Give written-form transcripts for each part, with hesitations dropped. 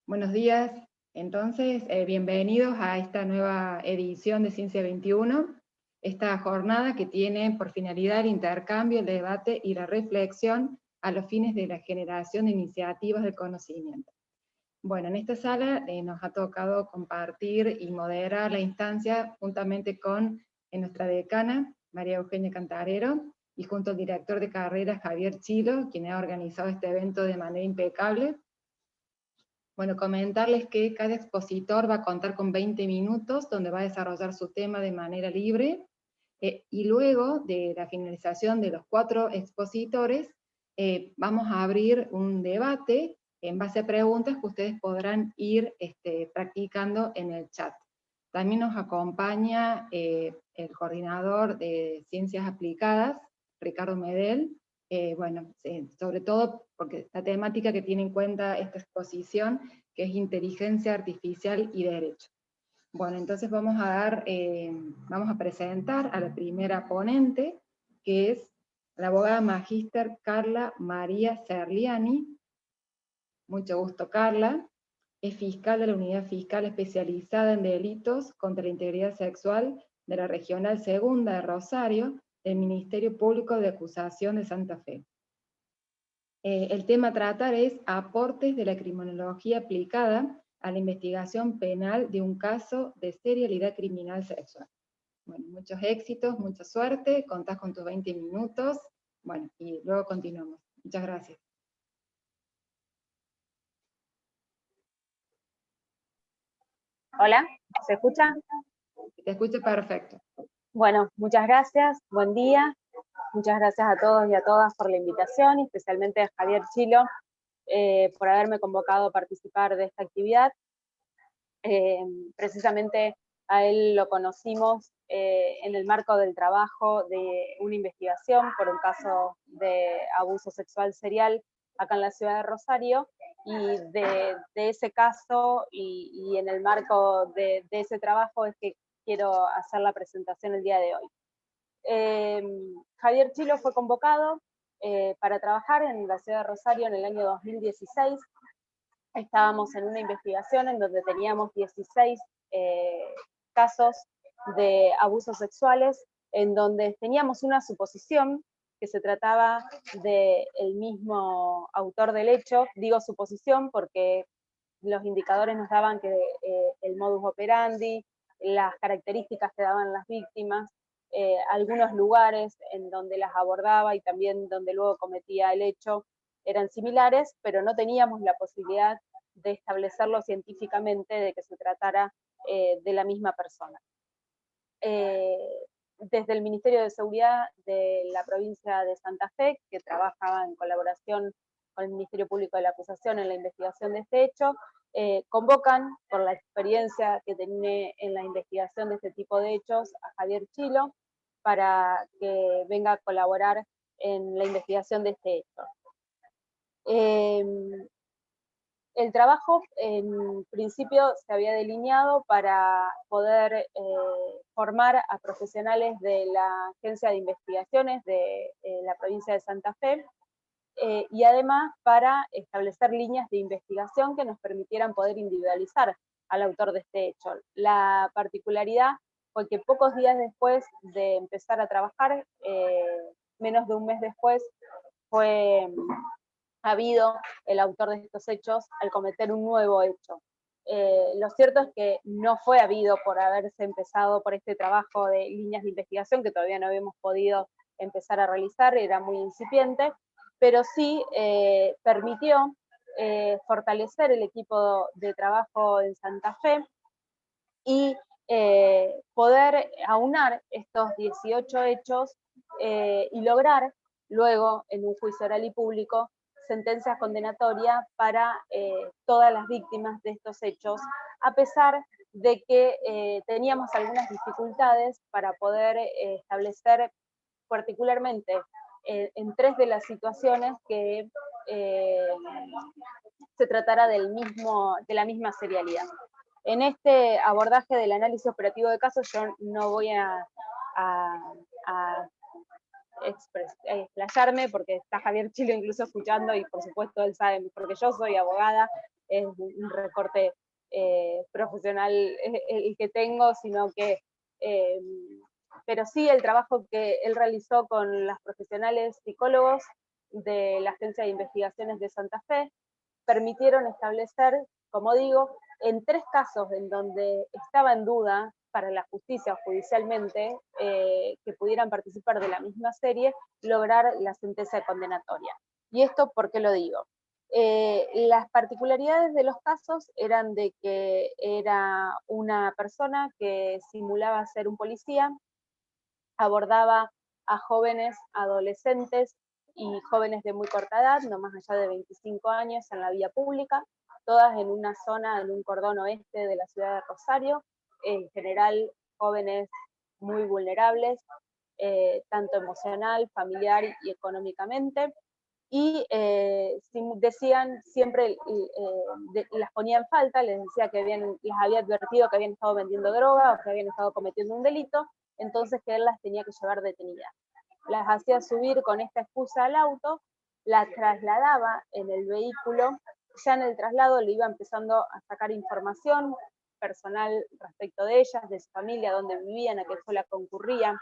Buenos días. Entonces, bienvenidos a esta nueva edición de Ciencia 21, esta jornada que tiene por finalidad el intercambio, el debate y la reflexión a los fines de la generación de iniciativas de conocimiento. Bueno, en esta sala nos ha tocado compartir y moderar la instancia juntamente con nuestra decana, María Eugenia Cantarero, y junto al director de carrera, Javier Chilo, quien ha organizado este evento de manera impecable. Bueno, comentarles que cada expositor va a contar con 20 minutos, donde va a desarrollar su tema de manera libre, y luego de la finalización de los 4 expositores, vamos a abrir un debate en base a preguntas que ustedes podrán ir practicando en el chat. También nos acompaña el coordinador de Ciencias Aplicadas, Ricardo Medel, bueno, sobre todo porque la temática que tiene en cuenta esta exposición, que es inteligencia artificial y derecho. Bueno, entonces vamos a presentar a la primera ponente, que es la abogada magíster Carla María Serliani. Mucho gusto, Carla. Es fiscal de la Unidad Fiscal Especializada en Delitos contra la Integridad Sexual de la Regional Segunda de Rosario, del Ministerio Público de Acusación de Santa Fe. El tema a tratar es aportes de la criminología aplicada a la investigación penal de un caso de serialidad criminal sexual. Bueno, muchos éxitos, mucha suerte, contás con tus 20 minutos, bueno, y luego continuamos. Muchas gracias. Hola, ¿se escucha? Te escucho perfecto. Bueno, muchas gracias, buen día. Muchas gracias a todos y a todas por la invitación, y especialmente a Javier Chilo por haberme convocado a participar de esta actividad. Precisamente a él lo conocimos en el marco del trabajo de una investigación por un caso de abuso sexual serial acá en la ciudad de Rosario, y de ese caso y en el marco de ese trabajo es que quiero hacer la presentación el día de hoy. Javier Chilo fue convocado para trabajar en la ciudad de Rosario en el año 2016. Estábamos en una investigación en donde teníamos 16 casos de abusos sexuales, en donde teníamos una suposición que se trataba del mismo autor del hecho. Digo suposición porque los indicadores nos daban que el modus operandi, las características que daban las víctimas, algunos lugares en donde las abordaba y también donde luego cometía el hecho eran similares, pero no teníamos la posibilidad de establecerlo científicamente, de que se tratara de la misma persona. Desde el Ministerio de Seguridad de la provincia de Santa Fe, que trabajaba en colaboración con el Ministerio Público de la Acusación en la investigación de este hecho, convocan, por la experiencia que tiene en la investigación de este tipo de hechos, a Javier Chilo para que venga a colaborar en la investigación de este hecho. El trabajo en principio se había delineado para poder formar a profesionales de la Agencia de Investigaciones de la provincia de Santa Fe, y además para establecer líneas de investigación que nos permitieran poder individualizar al autor de este hecho. La particularidad fue que pocos días después de empezar a trabajar, menos de un mes después, fue habido el autor de estos hechos al cometer un nuevo hecho. Lo cierto es que no fue habido por haberse empezado por este trabajo de líneas de investigación que todavía no habíamos podido empezar a realizar, era muy incipiente, pero sí permitió fortalecer el equipo de trabajo en Santa Fe y poder aunar estos 18 hechos y lograr luego en un juicio oral y público sentencias condenatorias para todas las víctimas de estos hechos, a pesar de que teníamos algunas dificultades para poder establecer particularmente en 3 de las situaciones que se tratara de la misma serialidad. En este abordaje del análisis operativo de casos yo no voy a explayarme porque está Javier Chilo incluso escuchando y por supuesto él sabe mejor que yo, soy abogada es un recorte profesional el que tengo, sino que, pero sí el trabajo que él realizó con las profesionales psicólogos de la Agencia de Investigaciones de Santa Fe, permitieron establecer, como digo, en 3 casos en donde estaba en duda para la justicia o judicialmente que pudieran participar de la misma serie, lograr la sentencia condenatoria. ¿Y esto por qué lo digo? Las particularidades de los casos eran de que era una persona que simulaba ser un policía, abordaba a jóvenes, adolescentes y jóvenes de muy corta edad, no más allá de 25 años, en la vía pública, todas en una zona, en un cordón oeste de la ciudad de Rosario, en general jóvenes muy vulnerables, tanto emocional, familiar y económicamente, y decían siempre, las ponía en falta, les decía que les había advertido que habían estado vendiendo droga o que habían estado cometiendo un delito, entonces que él las tenía que llevar detenidas. Las hacía subir con esta excusa al auto, las trasladaba en el vehículo, ya en el traslado le iba empezando a sacar información personal respecto de ellas, de su familia, dónde vivían, a qué escuela concurrían,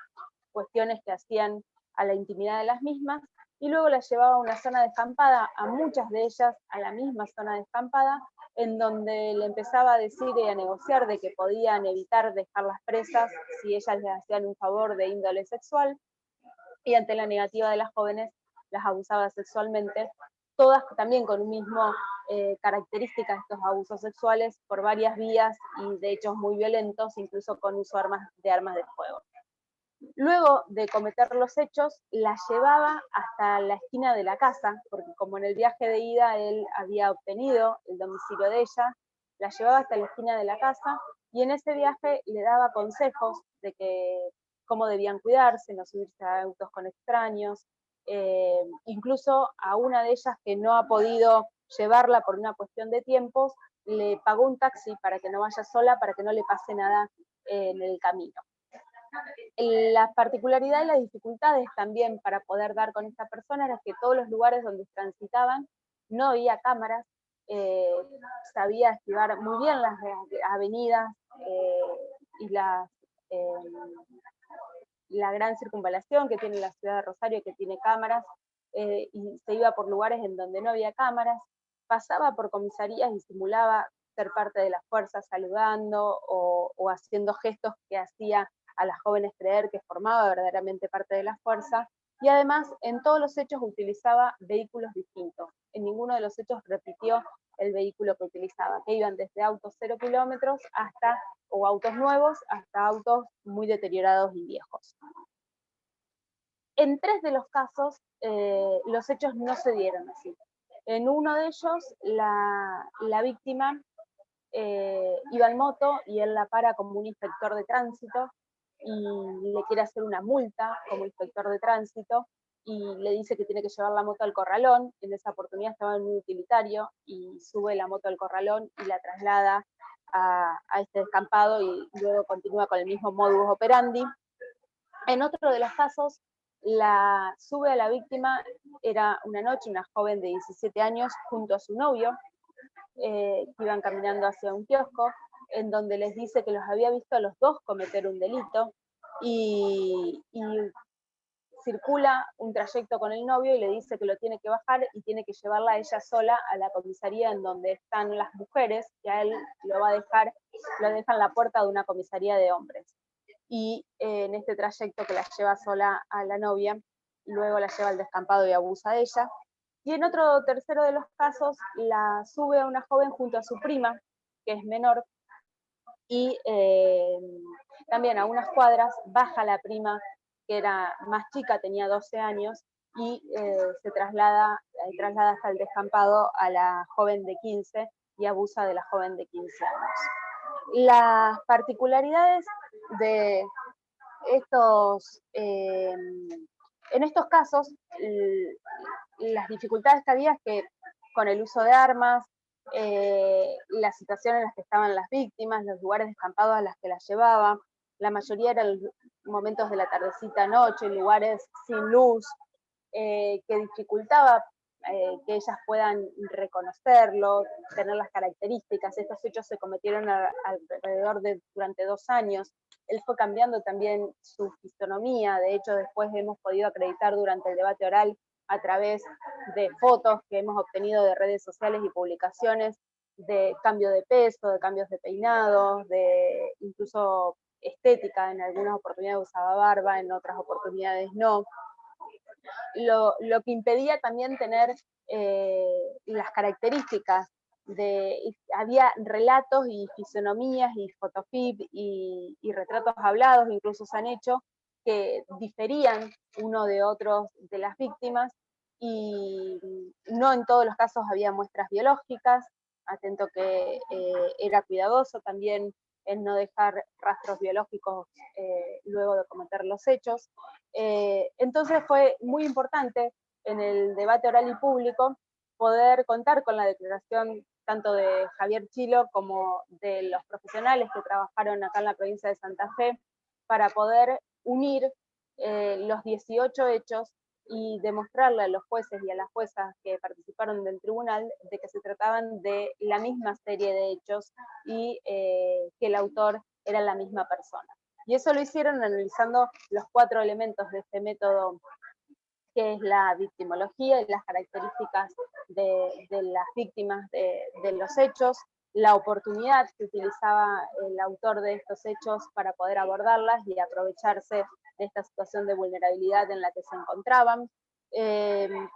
cuestiones que hacían a la intimidad de las mismas, y luego las llevaba a una zona descampada, a muchas de ellas a la misma zona descampada, en donde le empezaba a decir y a negociar de que podían evitar dejarlas presas si ellas les hacían un favor de índole sexual, y ante la negativa de las jóvenes las abusaba sexualmente, todas también con un mismo característica de estos abusos sexuales por varias vías y de hechos muy violentos, incluso con uso de armas de fuego. Luego de cometer los hechos, la llevaba hasta la esquina de la casa, porque como en el viaje de ida él había obtenido el domicilio de ella, la llevaba hasta la esquina de la casa y en ese viaje le daba consejos de cómo debían cuidarse, no subirse a autos con extraños, incluso a una de ellas que no ha podido llevarla por una cuestión de tiempos, le pagó un taxi para que no vaya sola, para que no le pase nada en el camino. La particularidad y las dificultades también para poder dar con esta persona era que todos los lugares donde transitaban no había cámaras, sabía esquivar muy bien las avenidas y la gran circunvalación que tiene la ciudad de Rosario, que tiene cámaras, y se iba por lugares en donde no había cámaras, pasaba por comisarías y simulaba ser parte de las fuerzas saludando o haciendo gestos que hacía a las jóvenes creer que formaba verdaderamente parte de la fuerza, y además en todos los hechos utilizaba vehículos distintos. En ninguno de los hechos repitió el vehículo que utilizaba, que iban desde autos 0 kilómetros o autos nuevos hasta autos muy deteriorados y viejos. En 3 de los casos los hechos no se dieron así. En uno de ellos la víctima iba en moto y él la para como un inspector de tránsito y le quiere hacer una multa como inspector de tránsito y le dice que tiene que llevar la moto al corralón. En esa oportunidad estaba en un utilitario y sube la moto al corralón y la traslada a este descampado y luego continúa con el mismo modus operandi. En otro de los casos, la sube a la víctima, era una noche, una joven de 17 años junto a su novio, que iban caminando hacia un kiosco, en donde les dice que los había visto a los dos cometer un delito, y circula un trayecto con el novio y le dice que lo tiene que bajar y tiene que llevarla a ella sola a la comisaría en donde están las mujeres, que a él lo deja en la puerta de una comisaría de hombres. Y en este trayecto que la lleva sola a la novia, luego la lleva al descampado y abusa de ella. Y en otro tercero de los casos, la sube a una joven junto a su prima, que es menor, y también a unas cuadras baja la prima, que era más chica, tenía 12 años, y se traslada hasta el descampado a la joven de 15 y abusa de la joven de 15 años. Las particularidades de estos, en estos casos, las dificultades que había es que con el uso de armas, la situación en la que estaban las víctimas, los lugares descampados a las que las llevaba, la mayoría eran momentos de la tardecita noche, lugares sin luz, que dificultaba que ellas puedan reconocerlo, tener las características. Estos hechos se cometieron alrededor de durante 2 años. Él fue cambiando también su fisonomía, de hecho después hemos podido acreditar durante el debate oral a través de fotos que hemos obtenido de redes sociales y publicaciones de cambio de peso, de cambios de peinado, de incluso estética, en algunas oportunidades usaba barba, en otras oportunidades no. Lo que impedía también tener las características había relatos y fisonomías y fotofip y retratos hablados, incluso se han hecho, que diferían uno de otros de las víctimas, y no en todos los casos había muestras biológicas, atento que era cuidadoso también en no dejar rastros biológicos luego de cometer los hechos. Entonces fue muy importante en el debate oral y público poder contar con la declaración tanto de Javier Chilo como de los profesionales que trabajaron acá en la provincia de Santa Fe para poder unir los 18 hechos y demostrarle a los jueces y a las juezas que participaron del tribunal de que se trataban de la misma serie de hechos y que el autor era la misma persona. Y eso lo hicieron analizando los 4 elementos de este método, que es la victimología y las características de las víctimas de los hechos, la oportunidad que utilizaba el autor de estos hechos para poder abordarlas y aprovecharse de esta situación de vulnerabilidad en la que se encontraban.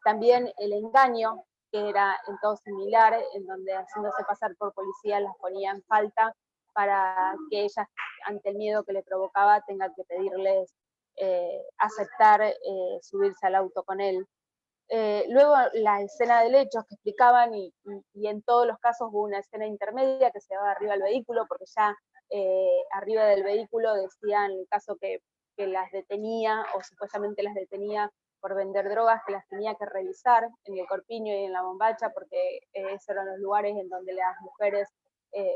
También el engaño, que era en todo similar, en donde haciéndose pasar por policía las ponía en falta para que ellas, ante el miedo que le provocaba, tengan que pedirles aceptar subirse al auto con él. Luego la escena del hecho que explicaban, y en todos los casos hubo una escena intermedia que se llevaba arriba del vehículo, porque ya arriba del vehículo decían, en el caso que las detenía, o supuestamente las detenía por vender drogas, que las tenía que revisar en el corpiño y en la bombacha, porque esos eran los lugares en donde las mujeres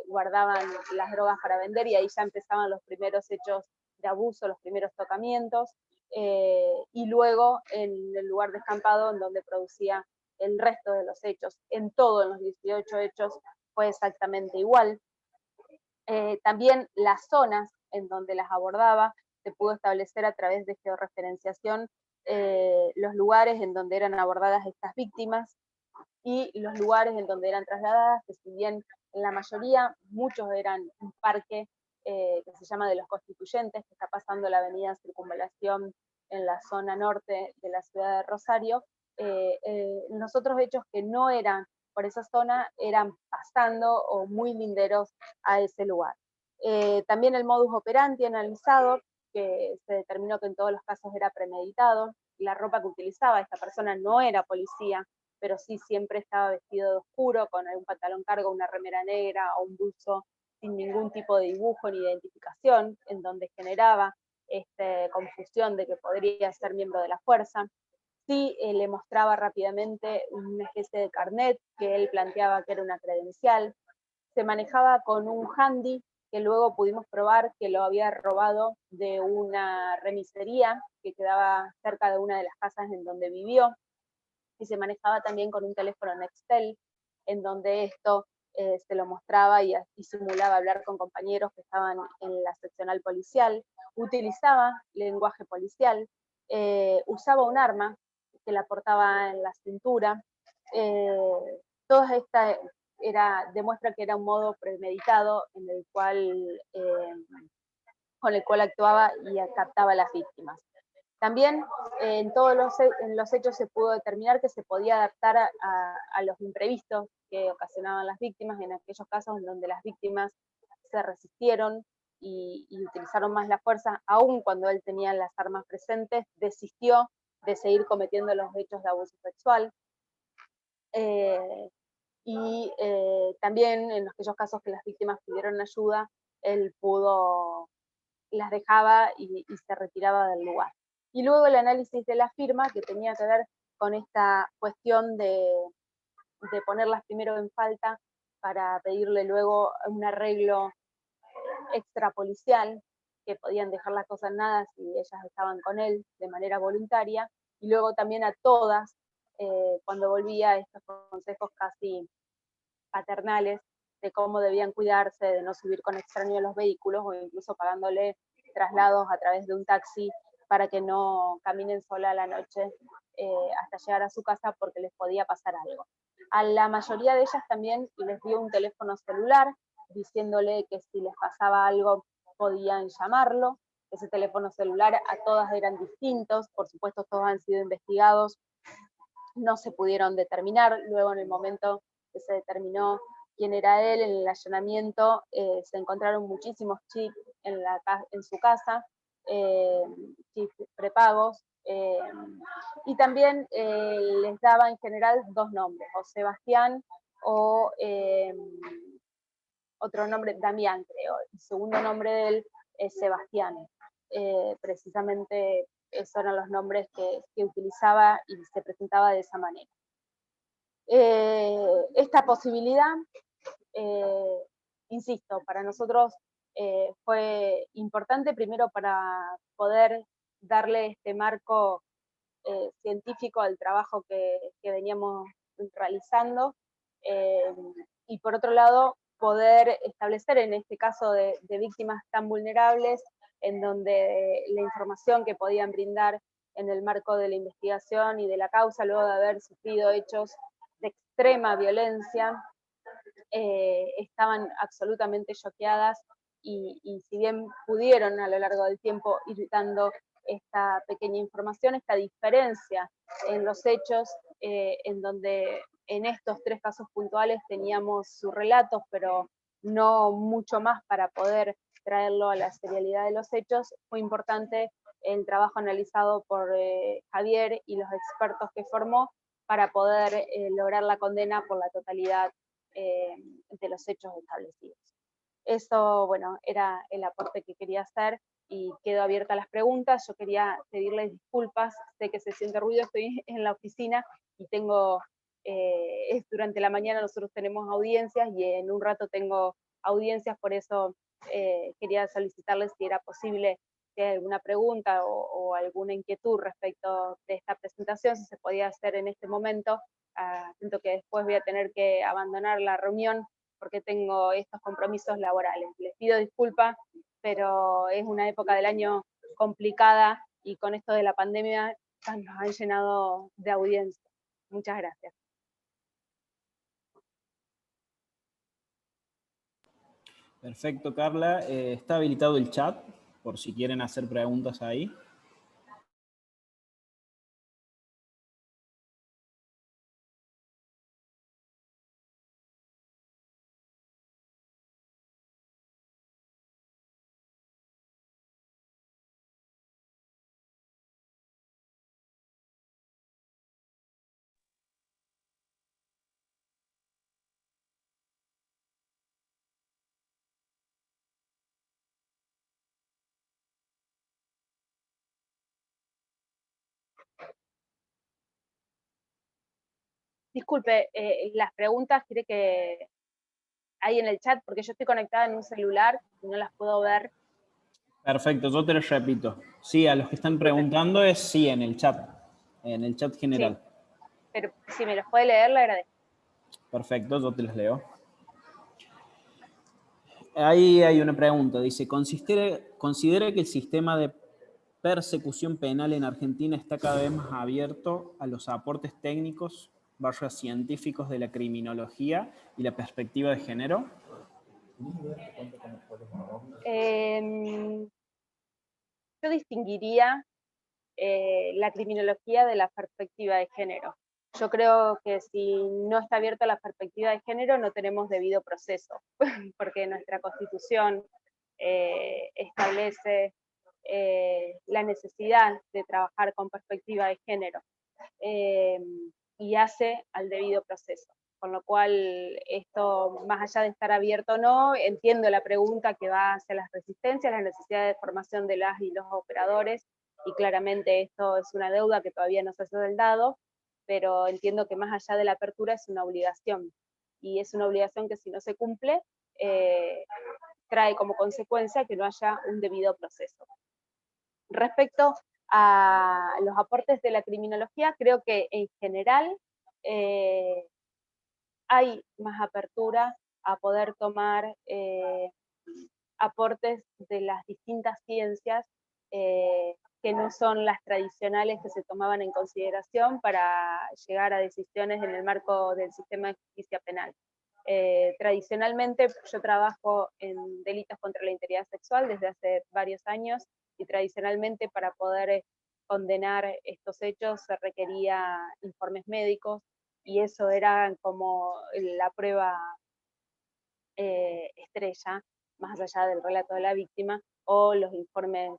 guardaban las drogas para vender, y ahí ya empezaban los primeros hechos de abuso, los primeros tocamientos, y luego en el lugar descampado en donde producía el resto de los hechos. En todos los 18 hechos fue exactamente igual. También las zonas en donde las abordaba se pudo establecer a través de georreferenciación los lugares en donde eran abordadas estas víctimas y los lugares en donde eran trasladadas, que si bien en la mayoría, muchos eran un parque que se llama de los Constituyentes, que está pasando la avenida Circunvalación en la zona norte de la ciudad de Rosario. Los otros hechos que no eran por esa zona eran pasando o muy linderos a ese lugar. También el modus operandi analizado, que se determinó que en todos los casos era premeditado. La ropa que utilizaba esta persona no era policía, pero sí siempre estaba vestido de oscuro, con algún pantalón cargo, una remera negra o un buzo sin ningún tipo de dibujo ni identificación, en donde generaba confusión de que podría ser miembro de la fuerza. Sí le mostraba rápidamente una especie de carnet que él planteaba que era una credencial. Se manejaba con un handy que luego pudimos probar que lo había robado de una remisería que quedaba cerca de una de las casas en donde vivió, y se manejaba también con un teléfono Nextel, en donde esto se lo mostraba y simulaba hablar con compañeros que estaban en la seccional policial, utilizaba lenguaje policial, usaba un arma que la portaba en la cintura. Toda esta demuestra que era un modo premeditado en el cual, con el cual actuaba y captaba a las víctimas. También en todos los hechos se pudo determinar que se podía adaptar a los imprevistos que ocasionaban las víctimas, en aquellos casos en donde las víctimas se resistieron y utilizaron más la fuerza, aun cuando él tenía las armas presentes, desistió de seguir cometiendo los hechos de abuso sexual. También en aquellos casos que las víctimas pidieron ayuda, él las dejaba y se retiraba del lugar. Y luego el análisis de la firma, que tenía que ver con esta cuestión de ponerlas primero en falta para pedirle luego un arreglo extrapolicial, que podían dejar las cosas en nada si ellas estaban con él de manera voluntaria, y luego también a todas cuando volvía, estos consejos casi paternales de cómo debían cuidarse, de no subir con extraños a los vehículos o incluso pagándole traslados a través de un taxi para que no caminen sola a la noche hasta llegar a su casa porque les podía pasar algo. A la mayoría de ellas también les dio un teléfono celular diciéndole que si les pasaba algo podían llamarlo. Ese teléfono celular a todas eran distintos, por supuesto todos han sido investigados, no se pudieron determinar, luego en el momento que se determinó quién era él, en el allanamiento se encontraron muchísimos chips en su casa, chips prepagos, y también les daba en general dos nombres, o Sebastián o otro nombre, Damián creo, el segundo nombre de él es Sebastián, precisamente esos eran los nombres que utilizaba y se presentaba de esa manera. Esta posibilidad, insisto, para nosotros fue importante primero para poder darle este marco científico al trabajo que veníamos realizando y por otro lado poder establecer en este caso de víctimas tan vulnerables en donde la información que podían brindar en el marco de la investigación y de la causa luego de haber sufrido hechos de extrema violencia estaban absolutamente choqueadas y si bien pudieron a lo largo del tiempo ir dando esta pequeña información, esta diferencia en los hechos, en donde en estos tres casos puntuales teníamos sus relatos, pero no mucho más para poder traerlo a la serialidad de los hechos, fue importante el trabajo analizado por Javier y los expertos que formó para poder lograr la condena por la totalidad de los hechos establecidos. Eso, bueno, era el aporte que quería hacer y quedo abierta a las preguntas. Yo quería pedirles disculpas, sé que se siente ruido, estoy en la oficina y tengo, durante la mañana nosotros tenemos audiencias y en un rato tengo audiencias, por eso quería solicitarles si era posible, si hay alguna pregunta o alguna inquietud respecto de esta presentación, si se podía hacer en este momento. Siento que después voy a tener que abandonar la reunión porque tengo estos compromisos laborales. Les pido disculpas, pero es una época del año complicada y con esto de la pandemia nos han llenado de audiencia. Muchas gracias. Perfecto, Carla. Está habilitado el chat, por si quieren hacer preguntas ahí. Disculpe, las preguntas quiere que hay en el chat, porque yo estoy conectada en un celular y no las puedo ver. Perfecto, yo te lo repito. Sí, a los que están preguntando es sí en el chat general. Sí, pero si me los puede leer, le agradezco. Perfecto, yo te los leo. Ahí hay una pregunta, dice, ¿considera que el sistema de persecución penal en Argentina está cada vez más abierto a los aportes técnicos / científicos de la criminología y la perspectiva de género? Yo distinguiría la criminología de la perspectiva de género. Yo creo que si no está abierta la perspectiva de género no tenemos debido proceso, porque nuestra Constitución establece la necesidad de trabajar con perspectiva de género y hace al debido proceso. Con lo cual, esto, más allá de estar abierto o no, entiendo la pregunta que va hacia las resistencias, la necesidad de formación de las y los operadores, y claramente esto es una deuda que todavía no se ha saldado, pero entiendo que más allá de la apertura es una obligación, y es una obligación que si no se cumple, trae como consecuencia que no haya un debido proceso. Respecto a los aportes de la criminología, creo que en general hay más apertura a poder tomar aportes de las distintas ciencias que no son las tradicionales que se tomaban en consideración para llegar a decisiones en el marco del sistema de justicia penal. Tradicionalmente yo trabajo en delitos contra la integridad sexual desde hace varios años, y tradicionalmente para poder condenar estos hechos se requería informes médicos, y eso era como la prueba estrella, más allá del relato de la víctima, o los informes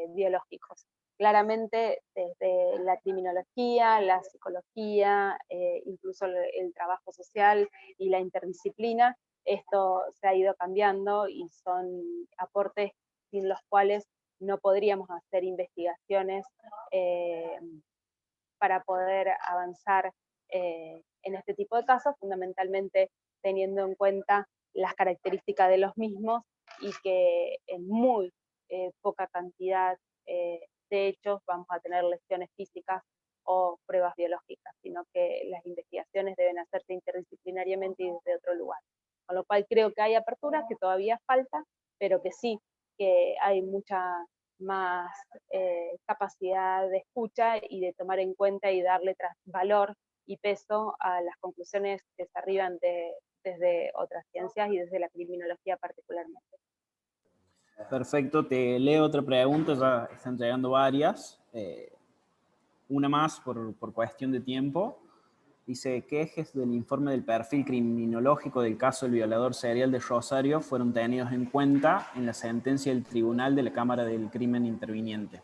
biológicos. Claramente desde la criminología, la psicología, incluso el trabajo social y la interdisciplina, esto se ha ido cambiando y son aportes sin los cuales no podríamos hacer investigaciones para poder avanzar en este tipo de casos, fundamentalmente teniendo en cuenta las características de los mismos y que en muy poca cantidad de hechos vamos a tener lesiones físicas o pruebas biológicas, sino que las investigaciones deben hacerse interdisciplinariamente y desde otro lugar. Con lo cual creo que hay apertura, que todavía falta, pero que sí, que hay mucha más capacidad de escucha y de tomar en cuenta y darle valor y peso a las conclusiones que se arriban desde otras ciencias y desde la criminología particularmente. Perfecto, te leo otra pregunta, ya están llegando varias. Una más por cuestión de tiempo. Dice, ¿qué ejes del informe del perfil criminológico del caso del violador serial de Rosario fueron tenidos en cuenta en la sentencia del Tribunal de la Cámara del Crimen Interviniente?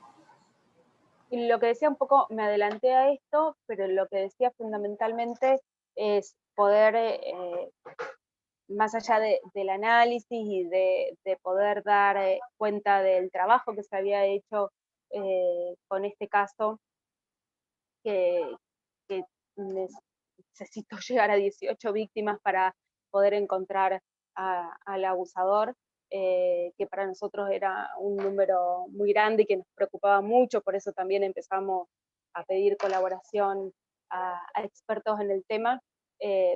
Y lo que decía un poco, me adelanté a esto, pero lo que decía fundamentalmente es poder, más allá del análisis y de poder dar cuenta del trabajo que se había hecho con este caso, que necesitó llegar a 18 víctimas para poder encontrar al abusador, que para nosotros era un número muy grande y que nos preocupaba mucho, por eso también empezamos a pedir colaboración a expertos en el tema.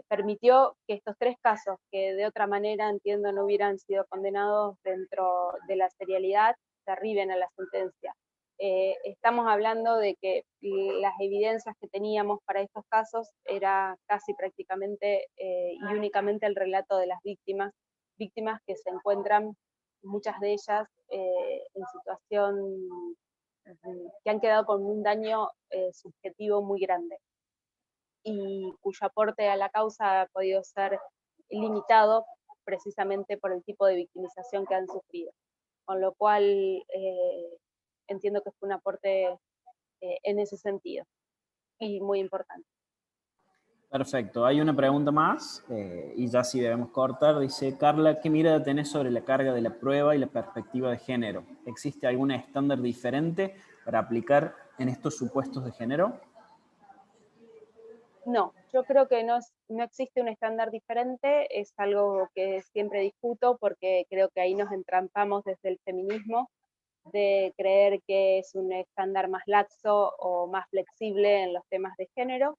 Permitió que estos 3 casos, que de otra manera entiendo no hubieran sido condenados dentro de la serialidad, se arriben a la sentencia. Estamos hablando de que las evidencias que teníamos para estos casos era casi prácticamente y únicamente el relato de las víctimas que se encuentran, muchas de ellas en situación que han quedado con un daño subjetivo muy grande y cuyo aporte a la causa ha podido ser limitado precisamente por el tipo de victimización que han sufrido. Con lo cual entiendo que fue un aporte en ese sentido y muy importante. Perfecto, hay una pregunta más y ya sí debemos cortar. Dice, Carla, ¿qué mirada tenés sobre la carga de la prueba y la perspectiva de género? ¿Existe algún estándar diferente para aplicar en estos supuestos de género? No, yo creo que no existe un estándar diferente, es algo que siempre discuto porque creo que ahí nos entrampamos desde el feminismo, de creer que es un estándar más laxo o más flexible en los temas de género.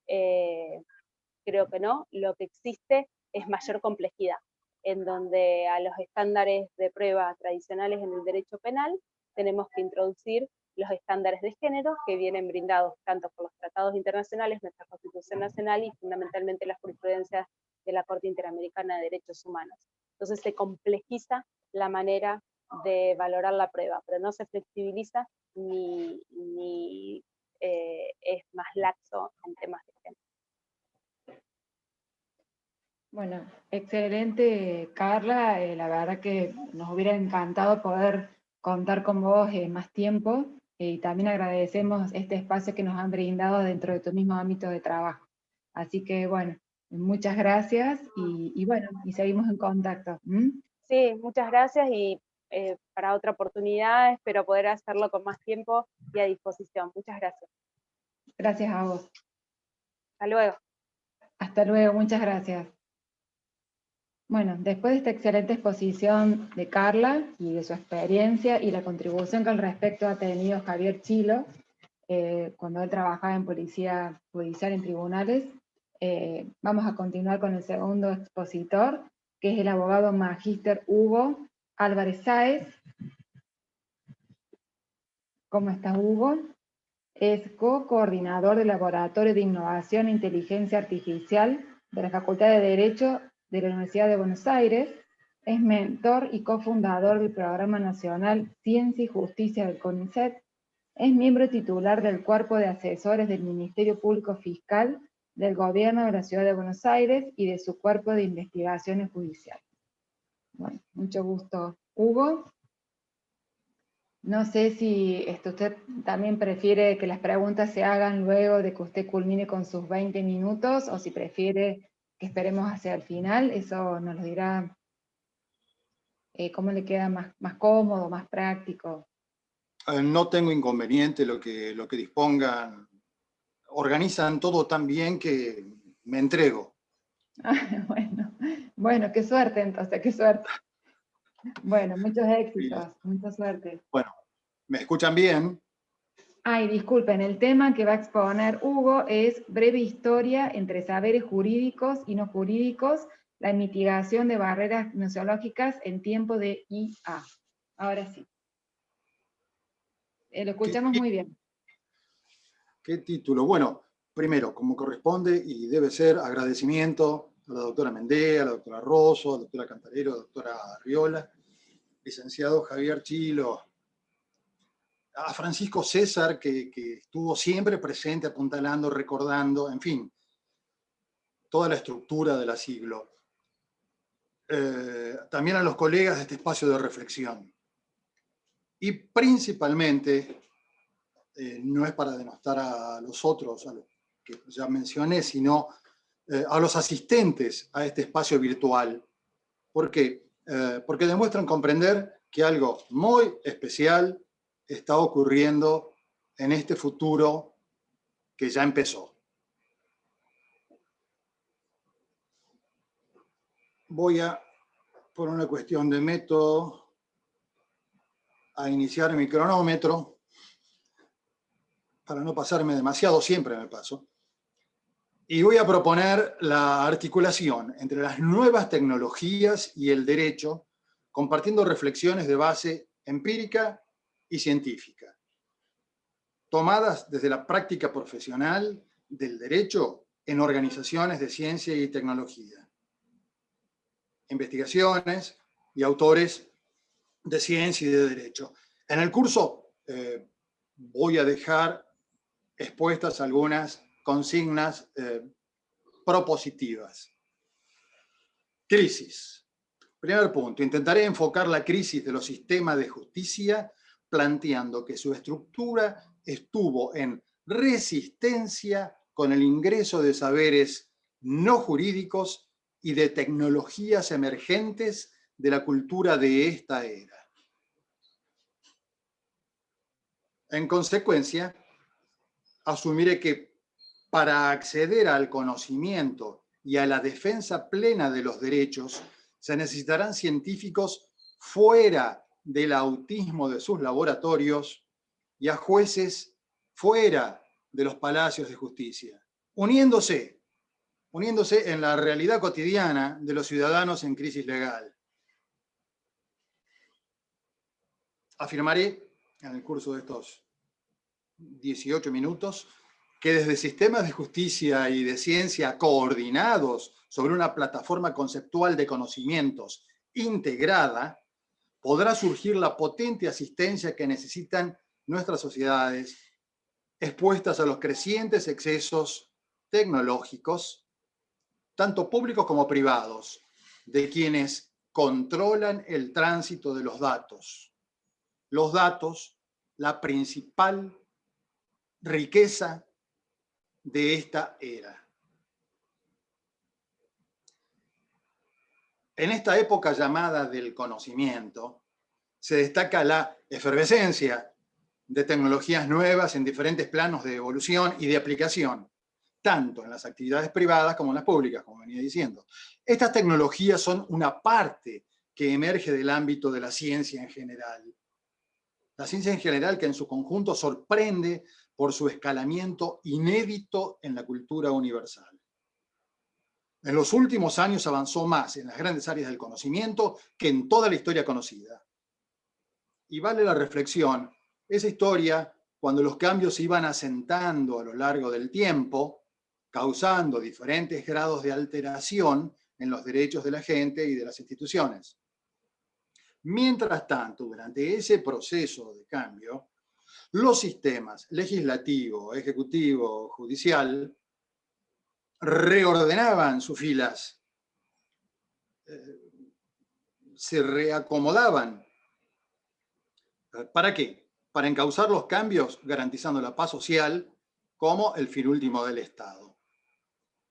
Creo que no, lo que existe es mayor complejidad, en donde a los estándares de prueba tradicionales en el derecho penal tenemos que introducir los estándares de género que vienen brindados tanto por los tratados internacionales, nuestra Constitución Nacional y fundamentalmente las jurisprudencias de la Corte Interamericana de Derechos Humanos. Entonces se complejiza la manera de valorar la prueba, pero no se flexibiliza ni es más laxo en temas de género. Bueno, excelente, Carla. La verdad que nos hubiera encantado poder contar con vos más tiempo y también agradecemos este espacio que nos han brindado dentro de tu mismo ámbito de trabajo. Así que bueno, muchas gracias y bueno, y seguimos en contacto. Sí, muchas gracias y para otra oportunidad espero poder hacerlo con más tiempo y a disposición. Muchas gracias. Gracias a vos. Hasta luego. Hasta luego, muchas gracias. Bueno, después de esta excelente exposición de Carla y de su experiencia y la contribución que al respecto ha tenido Javier Chilo, cuando él trabajaba en policía judicial en tribunales, vamos a continuar con el segundo expositor, que es el abogado magíster Hugo Álvarez Sáez. ¿Cómo está, Hugo? Es co-coordinador del Laboratorio de Innovación e Inteligencia Artificial de la Facultad de Derecho de la Universidad de Buenos Aires. Es mentor y cofundador del Programa Nacional Ciencia y Justicia del CONICET. Es miembro titular del Cuerpo de Asesores del Ministerio Público Fiscal del Gobierno de la Ciudad de Buenos Aires y de su Cuerpo de Investigaciones Judiciales. Bueno, mucho gusto, Hugo. No sé si usted también prefiere que las preguntas se hagan luego de que usted culmine con sus 20 minutos, o si prefiere que esperemos hacia el final. Eso nos lo dirá cómo le queda más cómodo, más práctico. No tengo inconveniente, lo que dispongan. Organizan todo tan bien que me entrego. Bueno, qué suerte entonces, qué suerte. Bueno, muchos éxitos, mucha suerte. Bueno, ¿me escuchan bien? Ay, disculpen, el tema que va a exponer Hugo es breve historia entre saberes jurídicos y no jurídicos, la mitigación de barreras gnoseológicas en tiempo de IA. Ahora sí. Lo escuchamos muy bien. ¿Qué título? Bueno, primero, como corresponde y debe ser, agradecimiento a la doctora Mendea, a la doctora Rosso, a la doctora Cantarero, a la doctora Arriola, licenciado Javier Chilo, a Francisco César, que estuvo siempre presente, apuntalando, recordando, en fin, toda la estructura del siglo. También a los colegas de este espacio de reflexión. Y principalmente, no es para denostar a los otros, a los que ya mencioné, sino a los asistentes a este espacio virtual. ¿Por qué? Porque demuestran comprender que algo muy especial está ocurriendo en este futuro que ya empezó. Voy a, por una cuestión de método, a iniciar mi cronómetro, para no pasarme demasiado, siempre me paso. Y voy a proponer la articulación entre las nuevas tecnologías y el derecho, compartiendo reflexiones de base empírica y científica, tomadas desde la práctica profesional del derecho en organizaciones de ciencia y tecnología, investigaciones y autores de ciencia y de derecho. En el curso voy a dejar expuestas algunas consignas propositivas. Crisis. Primer punto, intentaré enfocar la crisis de los sistemas de justicia planteando que su estructura estuvo en resistencia con el ingreso de saberes no jurídicos y de tecnologías emergentes de la cultura de esta era. En consecuencia, asumiré que para acceder al conocimiento y a la defensa plena de los derechos, se necesitarán científicos fuera del autismo de sus laboratorios y a jueces fuera de los palacios de justicia, uniéndose en la realidad cotidiana de los ciudadanos en crisis legal. Afirmaré en el curso de estos 18 minutos que desde sistemas de justicia y de ciencia coordinados sobre una plataforma conceptual de conocimientos integrada, podrá surgir la potente asistencia que necesitan nuestras sociedades expuestas a los crecientes excesos tecnológicos, tanto públicos como privados, de quienes controlan el tránsito de los datos. Los datos, la principal riqueza de esta era. En esta época llamada del conocimiento, se destaca la efervescencia de tecnologías nuevas en diferentes planos de evolución y de aplicación, tanto en las actividades privadas como en las públicas, como venía diciendo. Estas tecnologías son una parte que emerge del ámbito de la ciencia en general. La ciencia en general, que en su conjunto sorprende por su escalamiento inédito en la cultura universal. En los últimos años avanzó más en las grandes áreas del conocimiento que en toda la historia conocida. Y vale la reflexión, esa historia, cuando los cambios se iban asentando a lo largo del tiempo, causando diferentes grados de alteración en los derechos de la gente y de las instituciones. Mientras tanto, durante ese proceso de cambio, los sistemas legislativo, ejecutivo, judicial, reordenaban sus filas, se reacomodaban. ¿Para qué? Para encauzar los cambios garantizando la paz social como el fin último del Estado.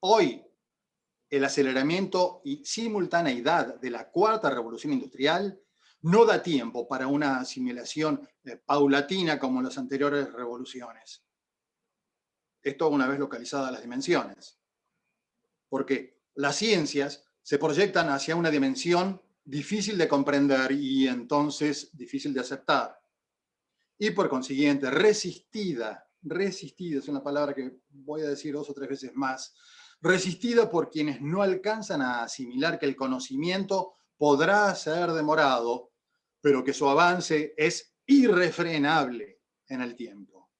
Hoy, el aceleramiento y simultaneidad de la cuarta revolución industrial no da tiempo para una asimilación paulatina como en las anteriores revoluciones. Esto una vez localizadas las dimensiones. Porque las ciencias se proyectan hacia una dimensión difícil de comprender y entonces difícil de aceptar. Y por consiguiente, resistida es una palabra que voy a decir 2 o 3 veces más, resistida por quienes no alcanzan a asimilar que el conocimiento podrá ser demorado, pero que su avance es irrefrenable en el tiempo.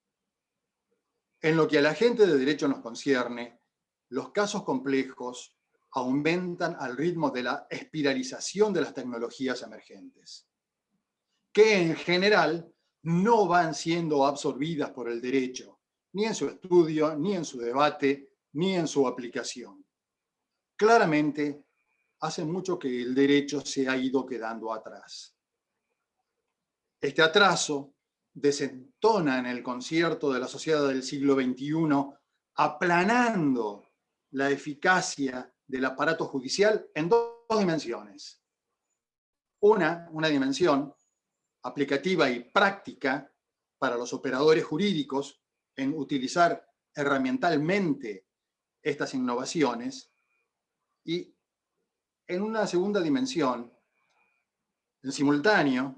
En lo que a la gente de derecho nos concierne, los casos complejos aumentan al ritmo de la espiralización de las tecnologías emergentes, que en general no van siendo absorbidas por el derecho, ni en su estudio, ni en su debate, ni en su aplicación. Claramente, hace mucho que el derecho se ha ido quedando atrás. Este atraso desentona en el concierto de la sociedad del siglo XXI, aplanando la eficacia del aparato judicial en 2 dimensiones. Una dimensión aplicativa y práctica para los operadores jurídicos en utilizar herramientalmente estas innovaciones, y en una segunda dimensión, en simultáneo,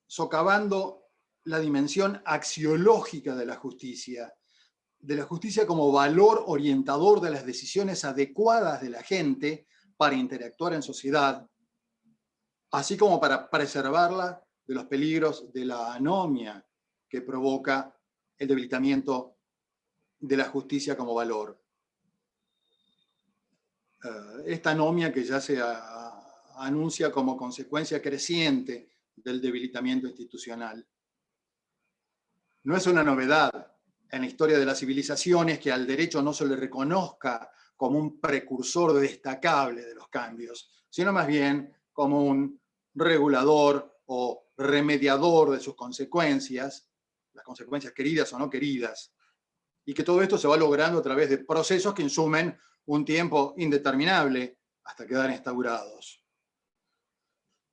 socavando la dimensión axiológica de la justicia como valor orientador de las decisiones adecuadas de la gente para interactuar en sociedad, así como para preservarla de los peligros de la anomia que provoca el debilitamiento de la justicia como valor. Esta anomia que ya se anuncia como consecuencia creciente del debilitamiento institucional. No es una novedad en la historia de las civilizaciones que al derecho no se le reconozca como un precursor destacable de los cambios, sino más bien como un regulador o remediador de sus consecuencias, las consecuencias queridas o no queridas, y que todo esto se va logrando a través de procesos que insumen un tiempo indeterminable hasta quedar instaurados.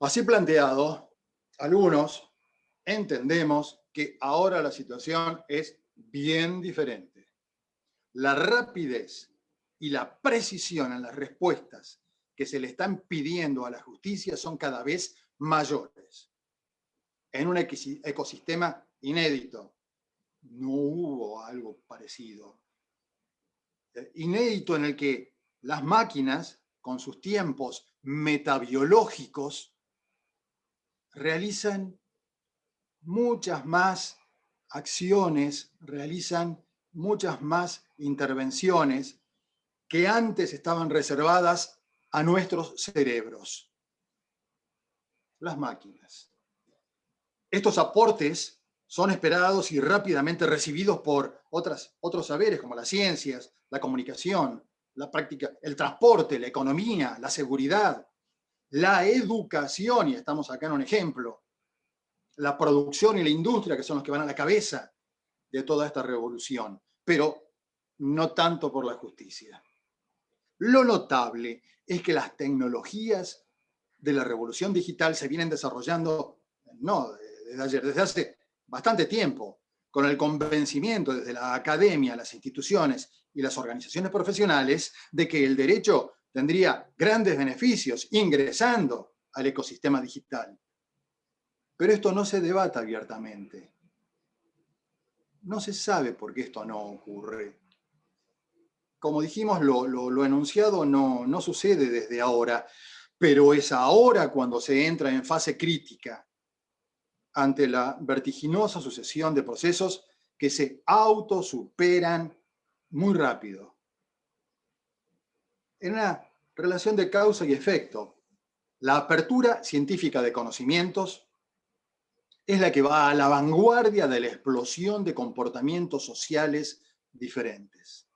Así planteado, algunos entendemos que ahora la situación es bien diferente. La rapidez y la precisión en las respuestas que se le están pidiendo a la justicia son cada vez mayores. En un ecosistema inédito, no hubo algo parecido. Inédito en el que las máquinas, con sus tiempos metabiológicos, realizan muchas más acciones, realizan muchas más intervenciones que antes estaban reservadas a nuestros cerebros. Las máquinas. Estos aportes son esperados y rápidamente recibidos por otros saberes como las ciencias, la comunicación, la práctica, el transporte, la economía, la seguridad, la educación, y estamos acá en un ejemplo, la producción y la industria, que son los que van a la cabeza de toda esta revolución, pero no tanto por la justicia. Lo notable es que las tecnologías de la revolución digital se vienen desarrollando, no desde ayer, desde hace bastante tiempo, con el convencimiento desde la academia, las instituciones y las organizaciones profesionales de que el derecho tendría grandes beneficios ingresando al ecosistema digital. Pero esto no se debate abiertamente. No se sabe por qué esto no ocurre. Como dijimos, lo enunciado no sucede desde ahora, pero es ahora cuando se entra en fase crítica ante la vertiginosa sucesión de procesos que se autosuperan muy rápido. En una relación de causa y efecto, la apertura científica de conocimientos es la que va a la vanguardia de la explosión de comportamientos sociales diferentes.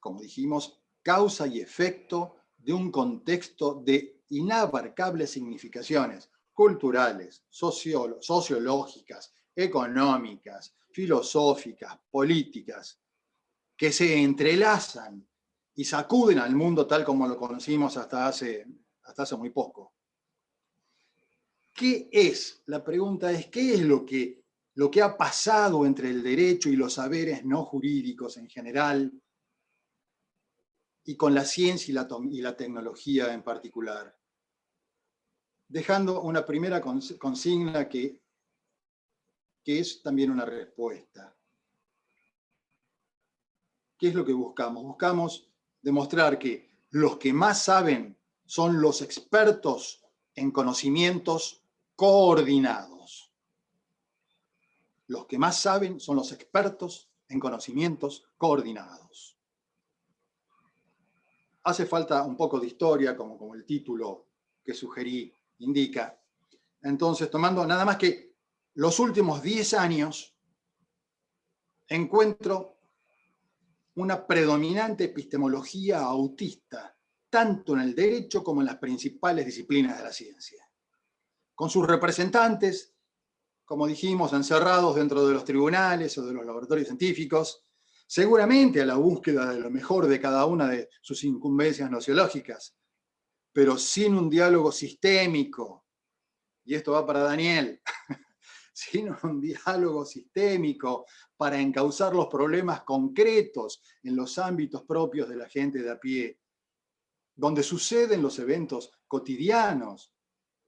Como dijimos, causa y efecto de un contexto de inabarcables significaciones culturales, sociológicas, económicas, filosóficas, políticas, que se entrelazan y sacuden al mundo tal como lo conocimos hasta hace muy poco. ¿Qué es? La pregunta es, ¿qué es lo que ha pasado entre el derecho y los saberes no jurídicos en general y con la ciencia y la tecnología en particular? Dejando una primera consigna que es también una respuesta. ¿Qué es lo que buscamos? Buscamos demostrar que los que más saben son los expertos en conocimientos coordinados. Los que más saben son los expertos en conocimientos coordinados. Hace falta un poco de historia, como el título que sugerí indica. Entonces, tomando nada más que los últimos 10 años, encuentro una predominante epistemología autista, tanto en el derecho como en las principales disciplinas de la ciencia, con sus representantes, como dijimos, encerrados dentro de los tribunales o de los laboratorios científicos, seguramente a la búsqueda de lo mejor de cada una de sus incumbencias nociológicas, pero sin un diálogo sistémico, y esto va para Daniel, sin un diálogo sistémico para encauzar los problemas concretos en los ámbitos propios de la gente de a pie, donde suceden los eventos cotidianos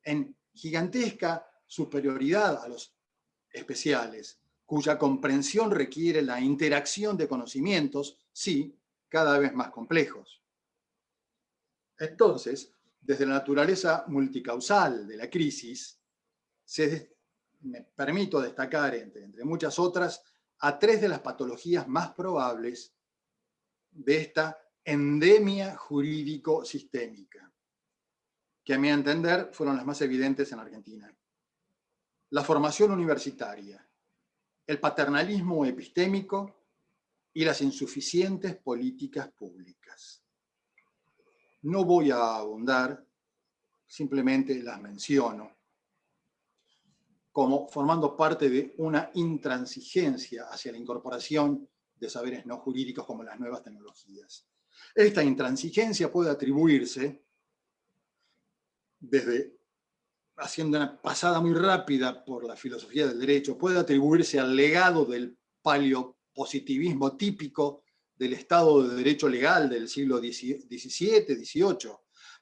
en gigantesca superioridad a los especiales, cuya comprensión requiere la interacción de conocimientos, sí, cada vez más complejos. Entonces, desde la naturaleza multicausal de la crisis, me permito destacar, entre muchas otras, a 3 de las patologías más probables de esta endemia jurídico-sistémica, que a mi entender fueron las más evidentes en Argentina. La formación universitaria, el paternalismo epistémico y las insuficientes políticas públicas. No voy a abundar, simplemente las menciono, como formando parte de una intransigencia hacia la incorporación de saberes no jurídicos como las nuevas tecnologías. Esta intransigencia puede atribuirse, haciendo una pasada muy rápida por la filosofía del derecho, puede atribuirse al legado del paleopositivismo típico del Estado de Derecho legal del siglo XVII-XVIII,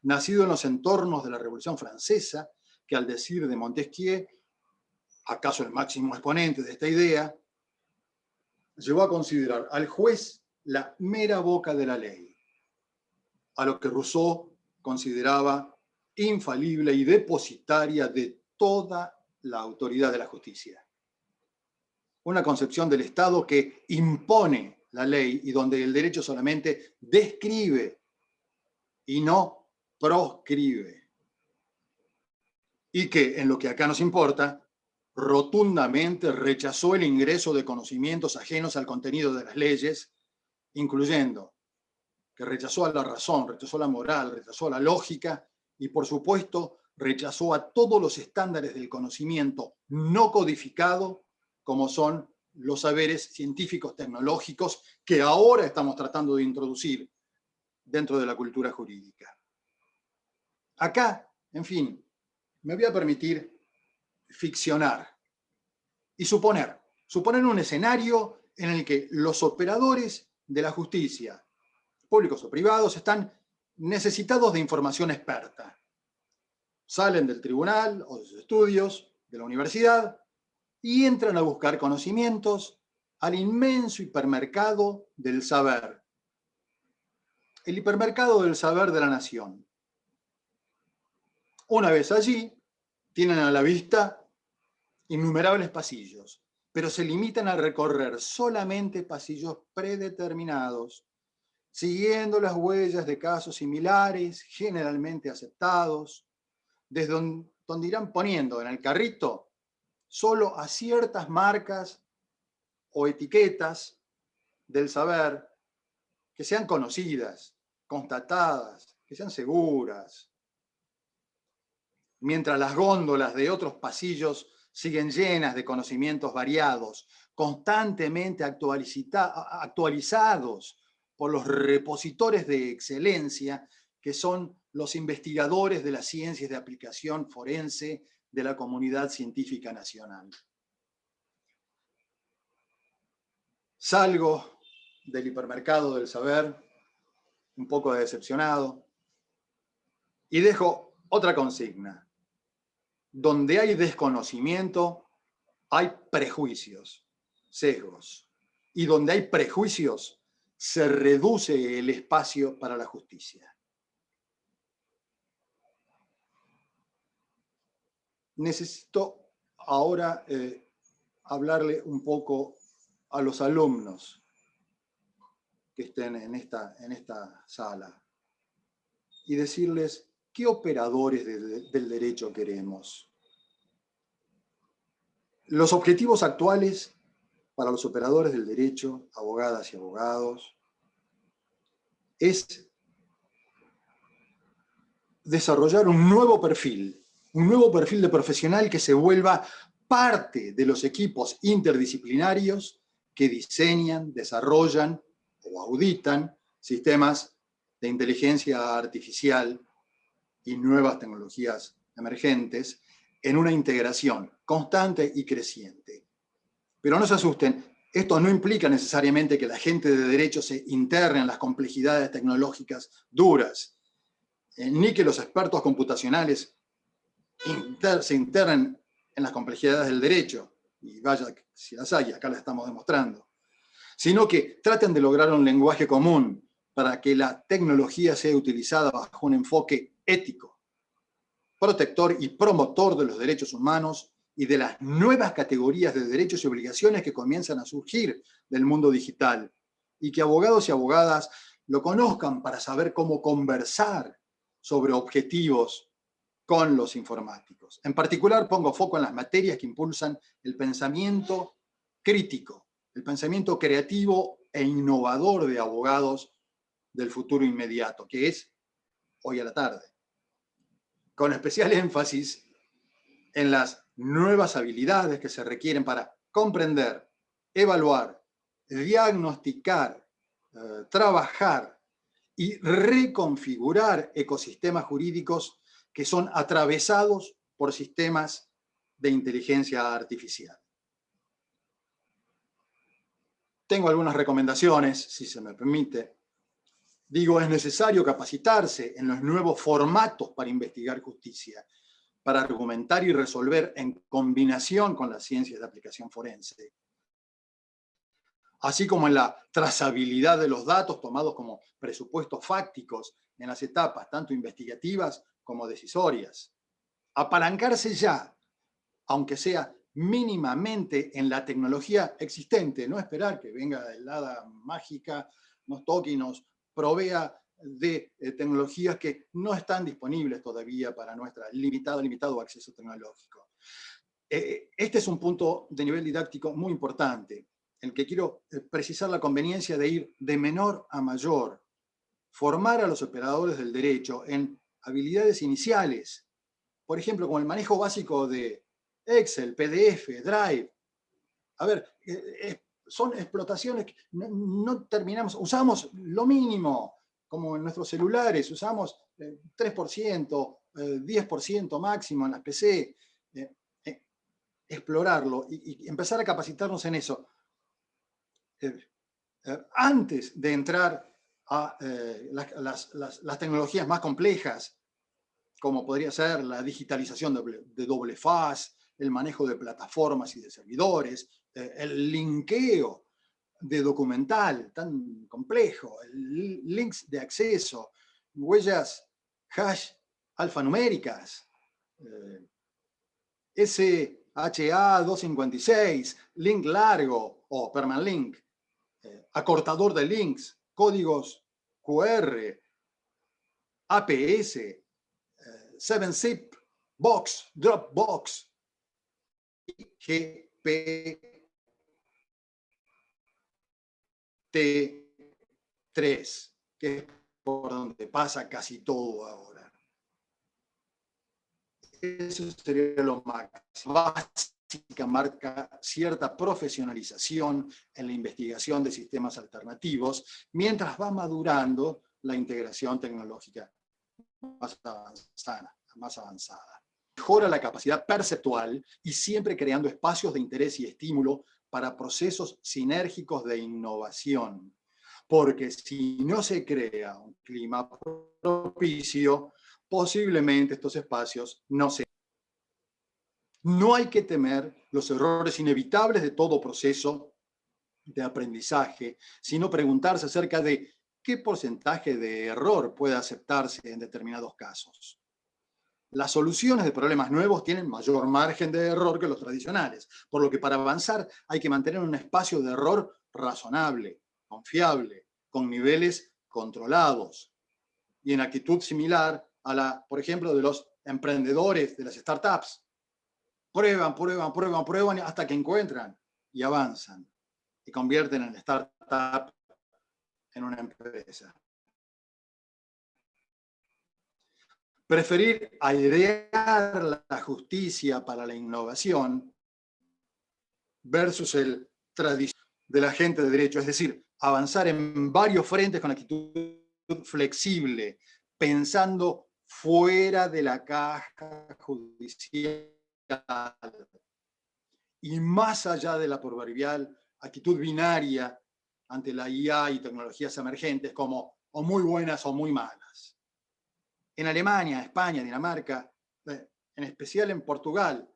nacido en los entornos de la Revolución Francesa, que al decir de Montesquieu, acaso el máximo exponente de esta idea, llegó a considerar al juez la mera boca de la ley, a lo que Rousseau consideraba infalible y depositaria de toda la autoridad de la justicia. Una concepción del Estado que impone la ley y donde el derecho solamente describe y no proscribe. Y que, en lo que acá nos importa, rotundamente rechazó el ingreso de conocimientos ajenos al contenido de las leyes, incluyendo que rechazó a la razón, rechazó la moral, rechazó la lógica y, por supuesto, rechazó a todos los estándares del conocimiento no codificado, como son los saberes científicos tecnológicos que ahora estamos tratando de introducir dentro de la cultura jurídica. Acá, en fin, me voy a permitir ficcionar y suponer un escenario en el que los operadores de la justicia, públicos o privados, están necesitados de información experta. Salen del tribunal o de sus estudios, de la universidad, y entran a buscar conocimientos al inmenso hipermercado del saber. El hipermercado del saber de la nación. Una vez allí, tienen a la vista innumerables pasillos, pero se limitan a recorrer solamente pasillos predeterminados, siguiendo las huellas de casos similares, generalmente aceptados, desde donde irán poniendo en el carrito solo a ciertas marcas o etiquetas del saber que sean conocidas, constatadas, que sean seguras, mientras las góndolas de otros pasillos siguen llenas de conocimientos variados, constantemente actualizados por los repositores de excelencia que son los investigadores de las ciencias de aplicación forense de la comunidad científica nacional. Salgo del hipermercado del saber, un poco decepcionado, y dejo otra consigna. Donde hay desconocimiento, hay prejuicios, sesgos. Y donde hay prejuicios, se reduce el espacio para la justicia. Necesito ahora hablarle un poco a los alumnos que estén en esta sala y decirles qué operadores del derecho queremos. Los objetivos actuales para los operadores del derecho, abogadas y abogados, es desarrollar un nuevo perfil de profesional que se vuelva parte de los equipos interdisciplinarios que diseñan, desarrollan o auditan sistemas de inteligencia artificial y nuevas tecnologías emergentes en una integración constante y creciente. Pero no se asusten, esto no implica necesariamente que la gente de derecho se interne en las complejidades tecnológicas duras, ni que los expertos computacionales se internen en las complejidades del derecho, y vaya si las hay, acá las estamos demostrando, sino que traten de lograr un lenguaje común para que la tecnología sea utilizada bajo un enfoque ético, protector y promotor de los derechos humanos y de las nuevas categorías de derechos y obligaciones que comienzan a surgir del mundo digital, y que abogados y abogadas lo conozcan para saber cómo conversar sobre objetivos con los informáticos. En particular, pongo foco en las materias que impulsan el pensamiento crítico, el pensamiento creativo e innovador de abogados del futuro inmediato, que es hoy a la tarde, con especial énfasis en las nuevas habilidades que se requieren para comprender, evaluar, diagnosticar, trabajar y reconfigurar ecosistemas jurídicos que son atravesados por sistemas de inteligencia artificial. Tengo algunas recomendaciones, si se me permite. Digo, es necesario capacitarse en los nuevos formatos para investigar justicia, para argumentar y resolver en combinación con las ciencias de aplicación forense, así como en la trazabilidad de los datos tomados como presupuestos fácticos en las etapas tanto investigativas como decisorias. Apalancarse ya, aunque sea mínimamente, en la tecnología existente, no esperar que venga el hada mágica, nos toque y nos provea de tecnologías que no están disponibles todavía para nuestro limitado acceso tecnológico. Este es un punto de nivel didáctico muy importante, en el que quiero precisar la conveniencia de ir de menor a mayor, formar a los operadores del derecho en habilidades iniciales, por ejemplo, como el manejo básico de Excel, PDF, Drive. A ver, son explotaciones que no terminamos, usamos lo mínimo, como en nuestros celulares, usamos 3%, 10% máximo en las PC. Explorarlo y empezar a capacitarnos en eso. antes de entrar a las tecnologías más complejas, como podría ser la digitalización de doble faz, el manejo de plataformas y de servidores, el linkeo de documental tan complejo, links de acceso, huellas hash alfanuméricas, SHA-256, link largo o permalink, acortador de links, códigos QR, APS, 7-zip, Box, Dropbox, GPT-3, que es por donde pasa casi todo ahora. Eso sería lo máximo. Básica marca cierta profesionalización en la investigación de sistemas alternativos, mientras va madurando la integración tecnológica más avanzada. Mejora la capacidad perceptual y siempre creando espacios de interés y estímulo para procesos sinérgicos de innovación. Porque si no se crea un clima propicio, posiblemente estos espacios no se... No hay que temer los errores inevitables de todo proceso de aprendizaje, sino preguntarse acerca de qué porcentaje de error puede aceptarse en determinados casos. Las soluciones de problemas nuevos tienen mayor margen de error que los tradicionales, por lo que para avanzar hay que mantener un espacio de error razonable, confiable, con niveles controlados. Y en actitud similar a la, por ejemplo, de los emprendedores de las startups. Prueban hasta que encuentran y avanzan y convierten el startup en una empresa. Preferir airear la justicia para la innovación versus el tradición de la gente de derecho, es decir, avanzar en varios frentes con actitud flexible, pensando fuera de la caja judicial y más allá de la proverbial actitud binaria ante la IA y tecnologías emergentes como o muy buenas o muy malas. En Alemania, España, Dinamarca, en especial en Portugal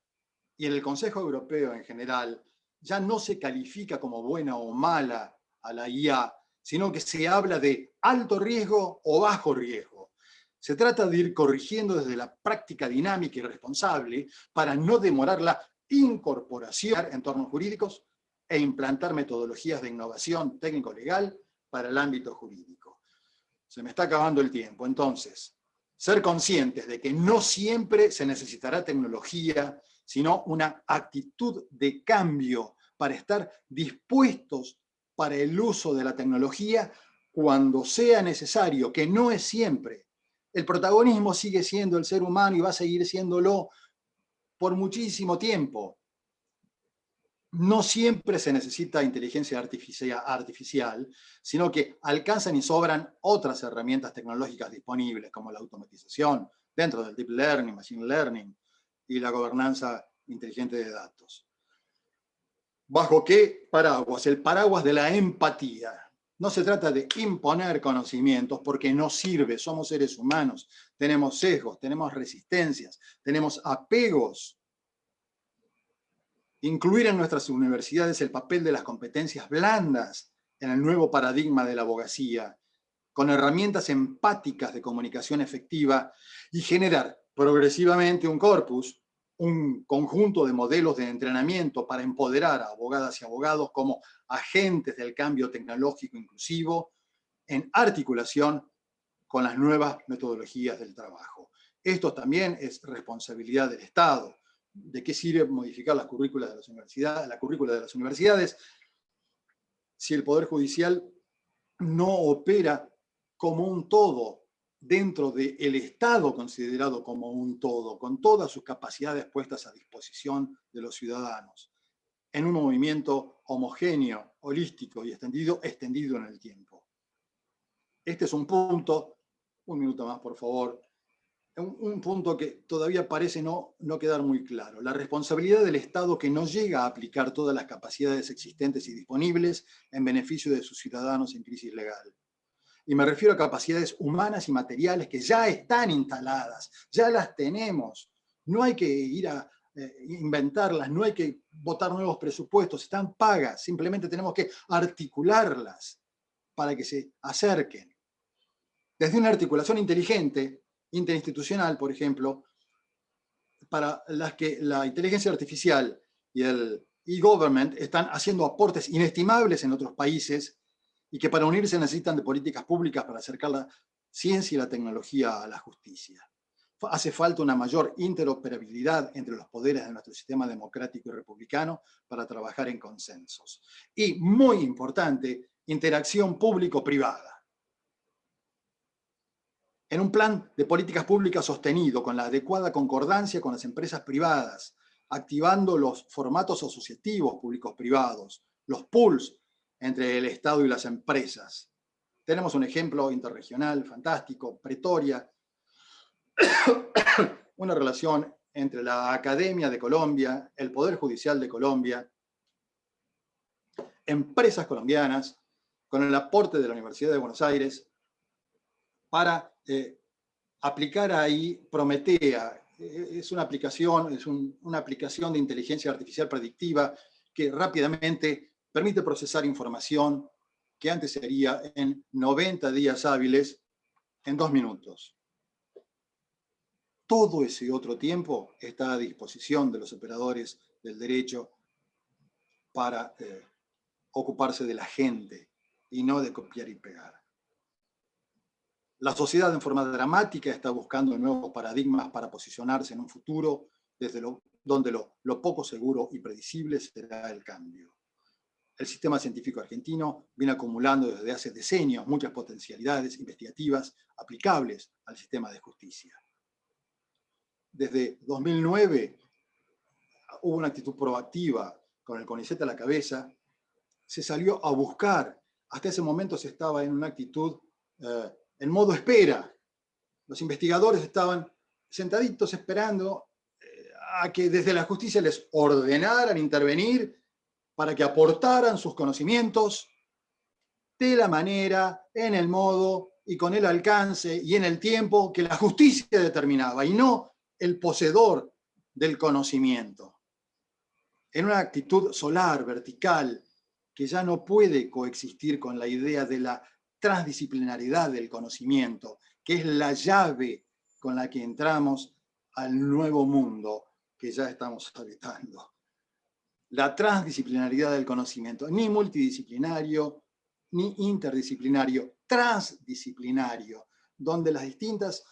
y en el Consejo Europeo en general, ya no se califica como buena o mala a la IA, sino que se habla de alto riesgo o bajo riesgo. Se trata de ir corrigiendo desde la práctica dinámica y responsable para no demorar la incorporación en entornos jurídicos e implantar metodologías de innovación técnico-legal para el ámbito jurídico. Se me está acabando el tiempo, entonces, ser conscientes de que no siempre se necesitará tecnología, sino una actitud de cambio para estar dispuestos para el uso de la tecnología cuando sea necesario, que no es siempre. El protagonismo sigue siendo el ser humano y va a seguir siéndolo por muchísimo tiempo. No siempre se necesita inteligencia artificial, sino que alcanzan y sobran otras herramientas tecnológicas disponibles, como la automatización, dentro del deep learning, machine learning y la gobernanza inteligente de datos. ¿Bajo qué paraguas? El paraguas de la empatía. No se trata de imponer conocimientos porque no sirve, somos seres humanos, tenemos sesgos, tenemos resistencias, tenemos apegos. Incluir en nuestras universidades el papel de las competencias blandas en el nuevo paradigma de la abogacía, con herramientas empáticas de comunicación efectiva y generar progresivamente un corpus, un conjunto de modelos de entrenamiento para empoderar a abogadas y abogados como agentes del cambio tecnológico inclusivo en articulación con las nuevas metodologías del trabajo. Esto también es responsabilidad del Estado. ¿De qué sirve modificar las currículas de las universidades, la currícula de las universidades si el Poder Judicial no opera como un todo dentro del Estado considerado como un todo, con todas sus capacidades puestas a disposición de los ciudadanos, en un movimiento homogéneo, holístico y extendido en el tiempo? Este es un punto, un minuto más por favor, un punto que todavía parece no quedar muy claro. La responsabilidad del Estado que no llega a aplicar todas las capacidades existentes y disponibles en beneficio de sus ciudadanos en crisis legal. Y me refiero a capacidades humanas y materiales que ya están instaladas, ya las tenemos. No hay que ir a inventarlas, no hay que votar nuevos presupuestos, están pagas, simplemente tenemos que articularlas para que se acerquen. Desde una articulación inteligente, interinstitucional, por ejemplo, para las que la inteligencia artificial y el e-government están haciendo aportes inestimables en otros países y que para unirse necesitan de políticas públicas para acercar la ciencia y la tecnología a la justicia. Hace falta una mayor interoperabilidad entre los poderes de nuestro sistema democrático y republicano para trabajar en consensos. Y, muy importante, interacción público-privada. En un plan de políticas públicas sostenido con la adecuada concordancia con las empresas privadas, activando los formatos asociativos públicos-privados, los pools entre el Estado y las empresas. Tenemos un ejemplo interregional fantástico, Pretoria, una relación entre la Academia de Colombia, el Poder Judicial de Colombia, empresas colombianas, con el aporte de la Universidad de Buenos Aires, para aplicar ahí Prometea. Es una aplicación de inteligencia artificial predictiva que rápidamente permite procesar información que antes se haría en 90 días hábiles en 2 minutos. Todo ese otro tiempo está a disposición de los operadores del derecho para ocuparse de la gente y no de copiar y pegar. La sociedad en forma dramática está buscando nuevos paradigmas para posicionarse en un futuro donde lo poco seguro y predecible será el cambio. El sistema científico argentino viene acumulando desde hace decenios muchas potencialidades investigativas aplicables al sistema de justicia. Desde 2009 hubo una actitud proactiva con el CONICET a la cabeza, se salió a buscar, hasta ese momento se estaba en una actitud en modo espera. Los investigadores estaban sentaditos esperando a que desde la justicia les ordenaran intervenir para que aportaran sus conocimientos de la manera, en el modo y con el alcance y en el tiempo que la justicia determinaba, y no el poseedor del conocimiento. En una actitud solar, vertical, que ya no puede coexistir con la idea de la transdisciplinariedad del conocimiento, que es la llave con la que entramos al nuevo mundo que ya estamos habitando. La transdisciplinariedad del conocimiento, ni multidisciplinario, ni interdisciplinario, transdisciplinario, donde las distintas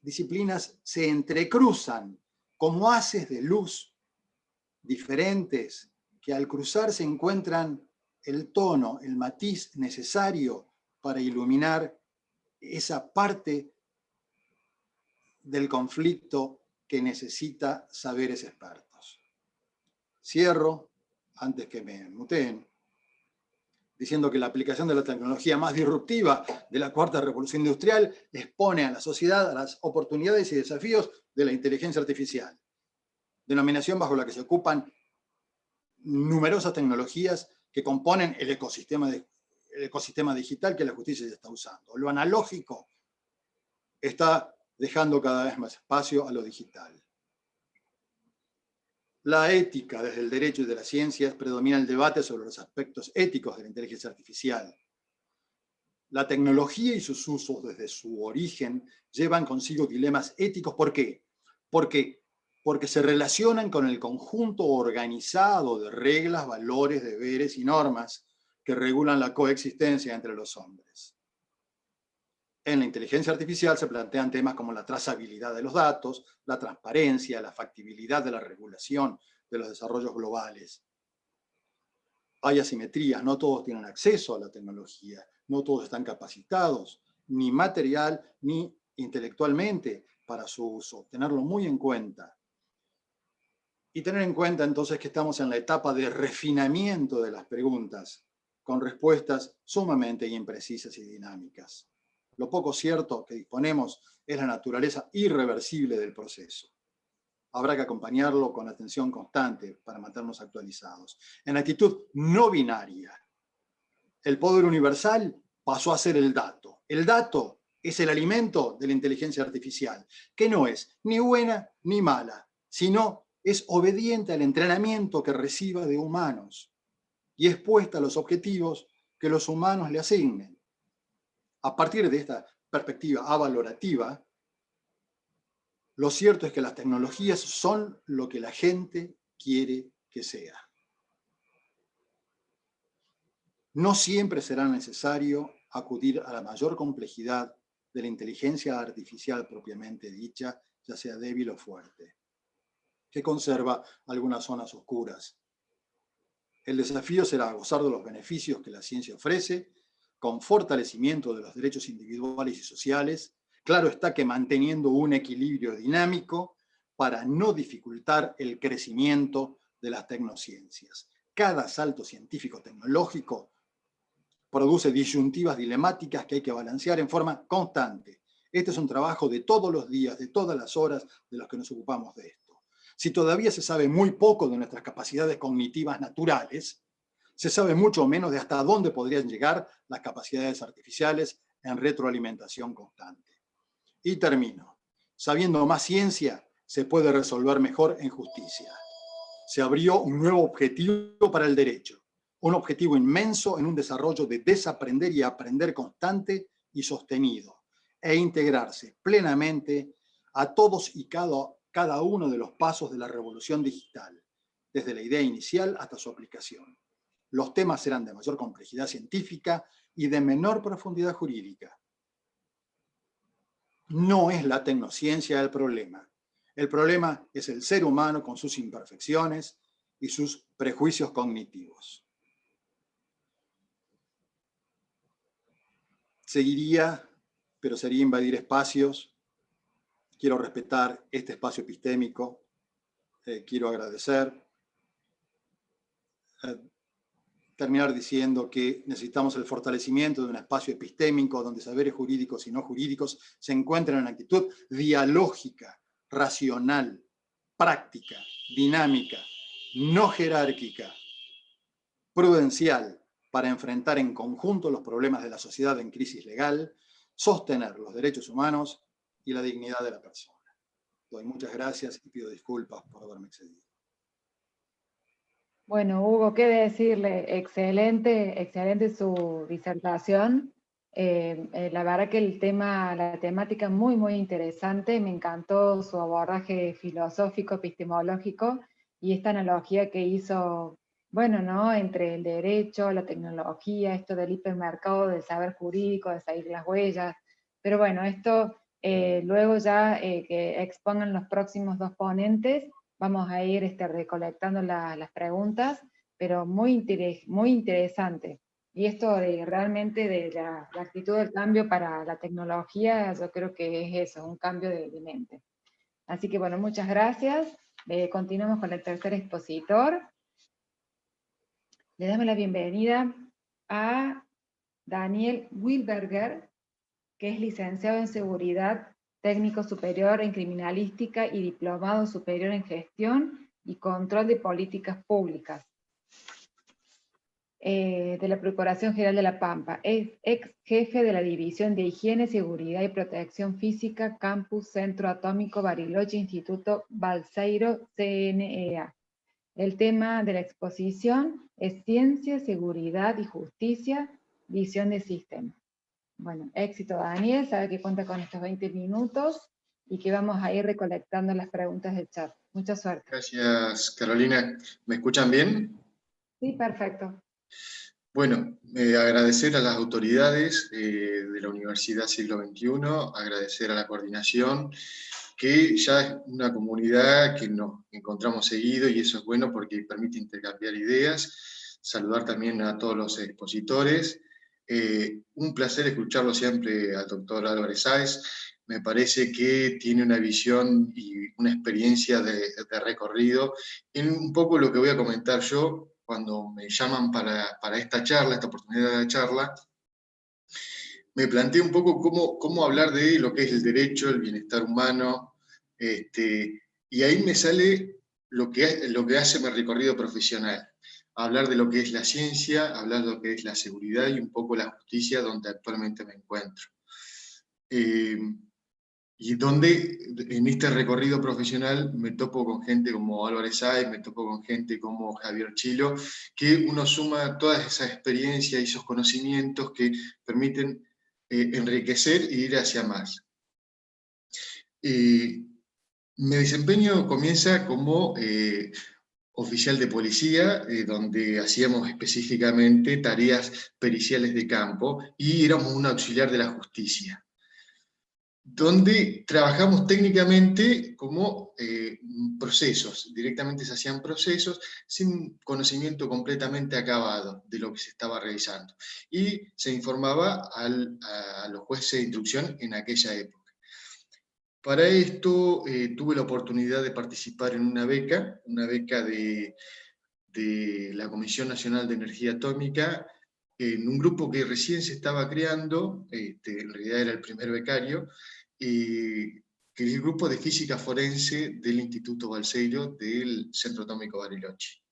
disciplinas se entrecruzan como haces de luz diferentes que al cruzarse encuentran el tono, el matiz necesario para iluminar esa parte del conflicto que necesita saberes expertos. Cierro, antes que me muteen, diciendo que la aplicación de la tecnología más disruptiva de la cuarta revolución industrial expone a la sociedad a las oportunidades y desafíos de la inteligencia artificial, denominación bajo la que se ocupan numerosas tecnologías que componen el ecosistema digital que la justicia ya está usando. Lo analógico está dejando cada vez más espacio a lo digital. La ética desde el derecho y de las ciencias predomina el debate sobre los aspectos éticos de la inteligencia artificial. La tecnología y sus usos desde su origen llevan consigo dilemas éticos. ¿Por qué? Porque se relacionan con el conjunto organizado de reglas, valores, deberes y normas que regulan la coexistencia entre los hombres. En la inteligencia artificial se plantean temas como la trazabilidad de los datos, la transparencia, la factibilidad de la regulación de los desarrollos globales. Hay asimetrías, no todos tienen acceso a la tecnología, no todos están capacitados, ni material ni intelectualmente para su uso. Tenerlo muy en cuenta. Y tener en cuenta entonces que estamos en la etapa de refinamiento de las preguntas, con respuestas sumamente imprecisas y dinámicas. lo poco cierto que disponemos es la naturaleza irreversible del proceso. Habrá que acompañarlo con atención constante para mantenernos actualizados. En actitud no binaria, el poder universal pasó a ser el dato. El dato es el alimento de la inteligencia artificial, que no es ni buena ni mala, sino es obediente al entrenamiento que reciba de humanos y expuesta a los objetivos que los humanos le asignen. A partir de esta perspectiva avalorativa, lo cierto es que las tecnologías son lo que la gente quiere que sea. No siempre será necesario acudir a la mayor complejidad de la inteligencia artificial propiamente dicha, ya sea débil o fuerte, que conserva algunas zonas oscuras. El desafío será gozar de los beneficios que la ciencia ofrece, con fortalecimiento de los derechos individuales y sociales, claro está que manteniendo un equilibrio dinámico para no dificultar el crecimiento de las tecnociencias. Cada salto científico-tecnológico produce disyuntivas dilemáticas que hay que balancear en forma constante. Este es un trabajo de todos los días, de todas las horas de los que nos ocupamos de esto. Si todavía se sabe muy poco de nuestras capacidades cognitivas naturales, se sabe mucho menos de hasta dónde podrían llegar las capacidades artificiales en retroalimentación constante. Y termino. Sabiendo más ciencia, se puede resolver mejor en justicia. Se abrió un nuevo objetivo para el derecho, un objetivo inmenso en un desarrollo de desaprender y aprender constante y sostenido, e integrarse plenamente a todos y cada uno de los pasos de la revolución digital, desde la idea inicial hasta su aplicación. Los temas serán de mayor complejidad científica y de menor profundidad jurídica. No es la tecnociencia el problema. El problema es el ser humano con sus imperfecciones y sus prejuicios cognitivos. Seguiría, pero sería invadir espacios. Quiero respetar este espacio epistémico. Quiero agradecer. Terminar diciendo que necesitamos el fortalecimiento de un espacio epistémico donde saberes jurídicos y no jurídicos se encuentren en actitud dialógica, racional, práctica, dinámica, no jerárquica, prudencial, para enfrentar en conjunto los problemas de la sociedad en crisis legal, sostener los derechos humanos y la dignidad de la persona. Doy muchas gracias y pido disculpas por haberme excedido. Bueno, Hugo, qué decirle, excelente, excelente su disertación. La verdad que la temática muy, muy interesante. Me encantó su abordaje filosófico, epistemológico y esta analogía que hizo, bueno, ¿no? Entre el derecho, la tecnología, esto del hipermercado, del saber jurídico, de seguir las huellas. Pero bueno, esto luego ya que expongan los próximos dos ponentes. Vamos a ir recolectando las preguntas, pero muy interesante. Y esto realmente de la actitud del cambio para la tecnología, yo creo que es eso, un cambio de mente. Así que bueno, muchas gracias. Continuamos con el tercer expositor. Le damos la bienvenida a Daniel Wilberger, que es licenciado en Seguridad, técnico superior en criminalística y diplomado superior en gestión y control de políticas públicas de la Procuración General de La Pampa. Es ex jefe de la División de Higiene, Seguridad y Protección Física, Campus Centro Atómico Bariloche, Instituto Balseiro, CNEA. El tema de la exposición es Ciencia, Seguridad y Justicia, Visión de Sistema. Bueno, éxito Daniel, sabe que cuenta con estos 20 minutos y que vamos a ir recolectando las preguntas del chat. Mucha suerte. Gracias, Carolina. ¿Me escuchan bien? Sí, perfecto. Bueno, agradecer a las autoridades de la Universidad Siglo XXI, agradecer a la coordinación, que ya es una comunidad que nos encontramos seguido y eso es bueno porque permite intercambiar ideas, saludar también a todos los expositores. Un placer escucharlo siempre al doctor Álvarez Sáez. Me parece que tiene una visión y una experiencia de recorrido en un poco lo que voy a comentar yo cuando me llaman para esta charla, esta oportunidad de la charla. me planteé un poco cómo hablar de lo que es el derecho, el bienestar humano, y ahí me sale lo que hace mi recorrido profesional. Hablar de lo que es la ciencia, hablar de lo que es la seguridad y un poco la justicia donde actualmente me encuentro. Y donde en este recorrido profesional me topo con gente como Álvarez Sáez, me topo con gente como Javier Chilo, que uno suma todas esas experiencias y esos conocimientos que permiten enriquecer e ir hacia más. Mi desempeño comienza como oficial de policía, donde hacíamos específicamente tareas periciales de campo y éramos un auxiliar de la justicia, donde trabajamos técnicamente como procesos, directamente se hacían procesos sin conocimiento completamente acabado de lo que se estaba realizando. Y se informaba a los jueces de instrucción en aquella época. Para esto tuve la oportunidad de participar en una beca de la Comisión Nacional de Energía Atómica, en un grupo que recién se estaba creando, en realidad era el primer becario, que es el grupo de física forense del Instituto Balseiro del Centro Atómico Bariloche.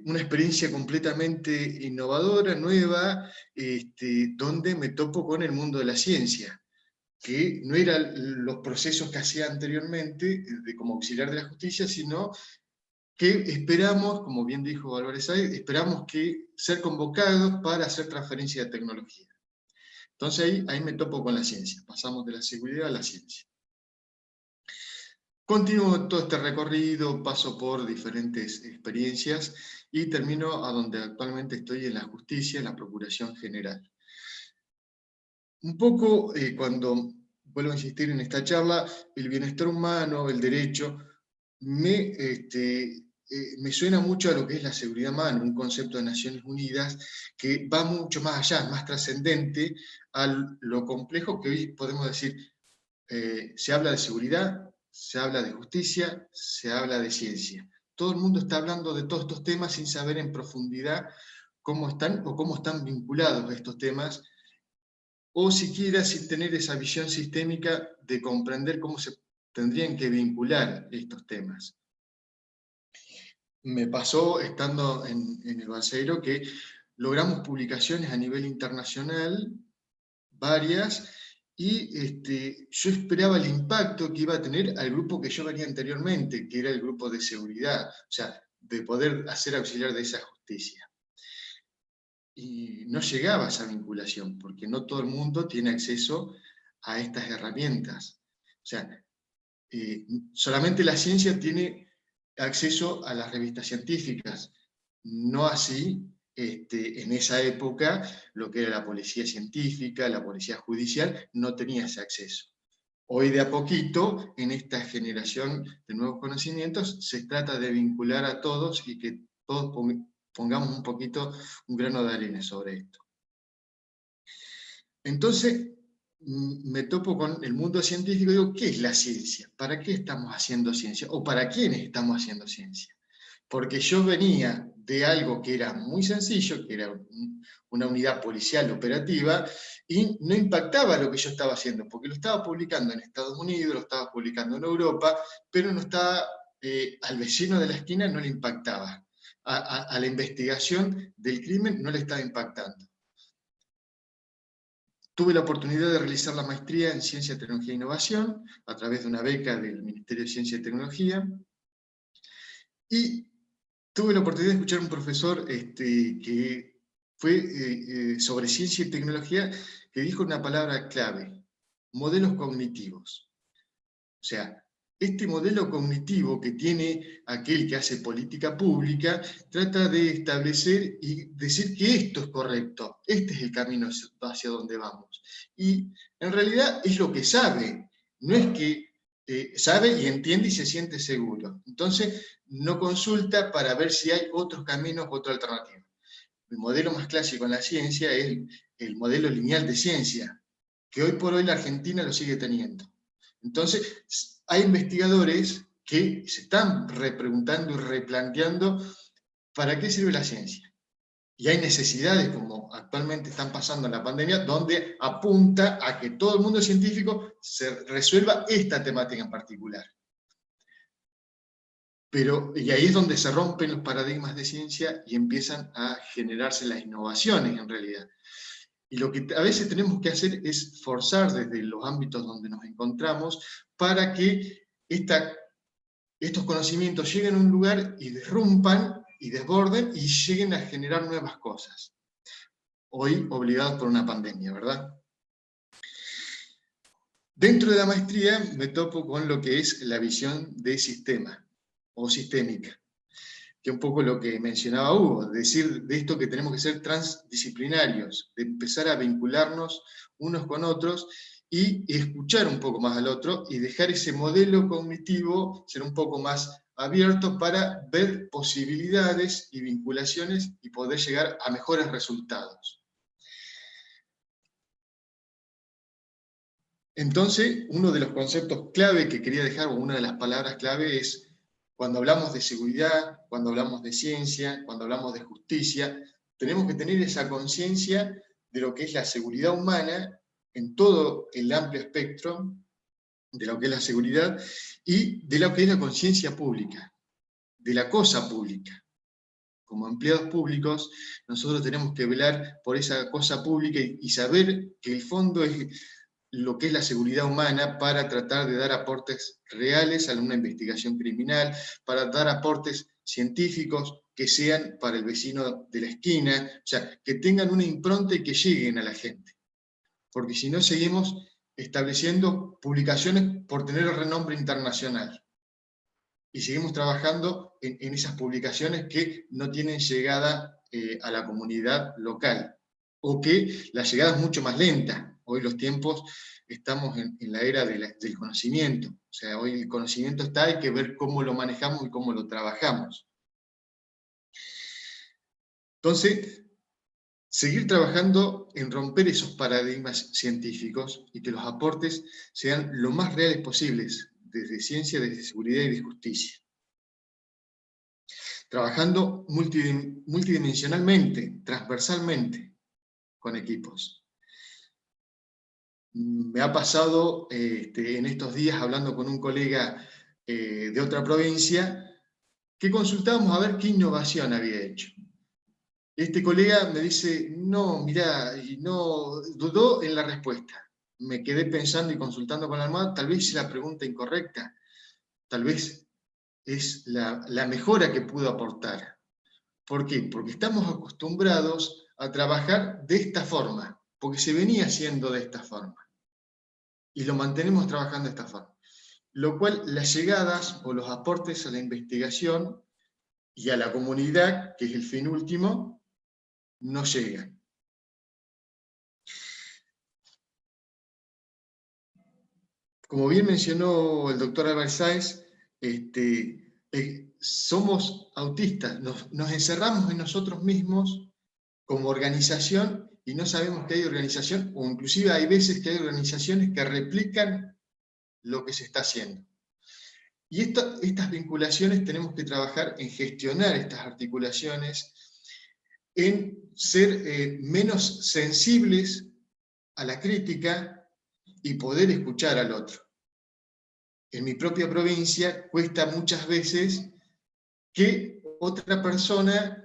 Una experiencia completamente innovadora, nueva, donde me topo con el mundo de la ciencia, que no eran los procesos que hacía anteriormente como auxiliar de la justicia, sino que esperamos, como bien dijo Álvarez Sáez, esperamos que ser convocados para hacer transferencia de tecnología. Entonces ahí me topo con la ciencia, pasamos de la seguridad a la ciencia. Continúo todo este recorrido, paso por diferentes experiencias y termino a donde actualmente estoy, en la justicia, en la Procuración General. Un poco, cuando vuelvo a insistir en esta charla, el bienestar humano, el derecho, me suena mucho a lo que es la seguridad humana, un concepto de Naciones Unidas que va mucho más allá, más trascendente a lo complejo que hoy podemos decir. Se habla de seguridad, se habla de justicia, se habla de ciencia. Todo el mundo está hablando de todos estos temas sin saber en profundidad cómo están vinculados estos temas, o siquiera sin tener esa visión sistémica de comprender cómo se tendrían que vincular estos temas. Me pasó, estando en el Balseiro, que logramos publicaciones a nivel internacional, varias, y yo esperaba el impacto que iba a tener al grupo que yo venía anteriormente, que era el grupo de seguridad, o sea, de poder hacer auxiliar de esa justicia. Y no llegaba a esa vinculación, porque no todo el mundo tiene acceso a estas herramientas. O sea, solamente la ciencia tiene acceso a las revistas científicas, no así en esa época lo que era la policía científica, la policía judicial, no tenía ese acceso. Hoy de a poquito, en esta generación de nuevos conocimientos, se trata de vincular a todos y que todos pongamos un poquito, un grano de arena sobre esto. Entonces, me topo con el mundo científico y digo, ¿qué es la ciencia? ¿Para qué estamos haciendo ciencia? ¿O para quiénes estamos haciendo ciencia? Porque yo venía de algo que era muy sencillo, que era una unidad policial operativa, y no impactaba lo que yo estaba haciendo, porque lo estaba publicando en Estados Unidos, lo estaba publicando en Europa, pero no estaba, al vecino de la esquina no le impactaba. A la investigación del crimen no le estaba impactando. Tuve la oportunidad de realizar la maestría en Ciencia, Tecnología e Innovación a través de una beca del Ministerio de Ciencia y Tecnología. Y tuve la oportunidad de escuchar a un profesor que fue sobre ciencia y tecnología, que dijo una palabra clave: modelos cognitivos. O sea, este modelo cognitivo que tiene aquel que hace política pública trata de establecer y decir que esto es correcto, este es el camino hacia donde vamos. Y en realidad es lo que sabe, no es que sabe y entiende y se siente seguro. Entonces no consulta para ver si hay otros caminos, otra alternativa. El modelo más clásico en la ciencia es el modelo lineal de ciencia, que hoy por hoy la Argentina lo sigue teniendo. Entonces, hay investigadores que se están repreguntando y replanteando ¿para qué sirve la ciencia? Y hay necesidades, como actualmente están pasando en la pandemia, donde apunta a que todo el mundo científico se resuelva esta temática en particular. Y ahí es donde se rompen los paradigmas de ciencia y empiezan a generarse las innovaciones en realidad. Y lo que a veces tenemos que hacer es forzar desde los ámbitos donde nos encontramos para que estos conocimientos lleguen a un lugar y derrumpan y desborden y lleguen a generar nuevas cosas. Hoy obligados por una pandemia, ¿verdad? Dentro de la maestría me topo con lo que es la visión de sistema o sistémica, que es un poco lo que mencionaba Hugo, decir de esto que tenemos que ser transdisciplinarios, de empezar a vincularnos unos con otros y escuchar un poco más al otro y dejar ese modelo cognitivo ser un poco más abierto para ver posibilidades y vinculaciones y poder llegar a mejores resultados. Entonces, uno de los conceptos clave que quería dejar, o una de las palabras clave es, cuando hablamos de seguridad, cuando hablamos de ciencia, cuando hablamos de justicia, tenemos que tener esa conciencia de lo que es la seguridad humana en todo el amplio espectro de lo que es la seguridad y de lo que es la conciencia pública, de la cosa pública. Como empleados públicos, nosotros tenemos que velar por esa cosa pública y saber que el fondo es lo que es la seguridad humana para tratar de dar aportes reales a una investigación criminal, para dar aportes científicos que sean para el vecino de la esquina, o sea, que tengan una impronta y que lleguen a la gente. Porque si no seguimos estableciendo publicaciones por tener el renombre internacional. Y seguimos trabajando en esas publicaciones que no tienen llegada a la comunidad local, o que la llegada es mucho más lenta. Hoy los tiempos, estamos en la era del conocimiento, o sea, hoy el conocimiento está, hay que ver cómo lo manejamos y cómo lo trabajamos. Entonces, seguir trabajando en romper esos paradigmas científicos y que los aportes sean lo más reales posibles, desde ciencia, desde seguridad y de justicia. Trabajando multidimensionalmente, transversalmente, con equipos. Me ha pasado en estos días, hablando con un colega de otra provincia, que consultábamos a ver qué innovación había hecho. Este colega me dice, no, mirá, y no dudó en la respuesta. Me quedé pensando y consultando con la almohada, tal vez hice la pregunta incorrecta, tal vez es la mejora que pudo aportar. ¿Por qué? Porque estamos acostumbrados a trabajar de esta forma, porque se venía haciendo de esta forma. Y lo mantenemos trabajando de esta forma. Lo cual, las llegadas o los aportes a la investigación y a la comunidad, que es el fin último, no llegan. Como bien mencionó el doctor Álvarez Sáenz, somos autistas, nos encerramos en nosotros mismos como organización y no sabemos que hay organización, o inclusive hay veces que hay organizaciones que replican lo que se está haciendo. Y estas vinculaciones tenemos que trabajar en gestionar estas articulaciones, en ser menos sensibles a la crítica y poder escuchar al otro. En mi propia provincia cuesta muchas veces que otra persona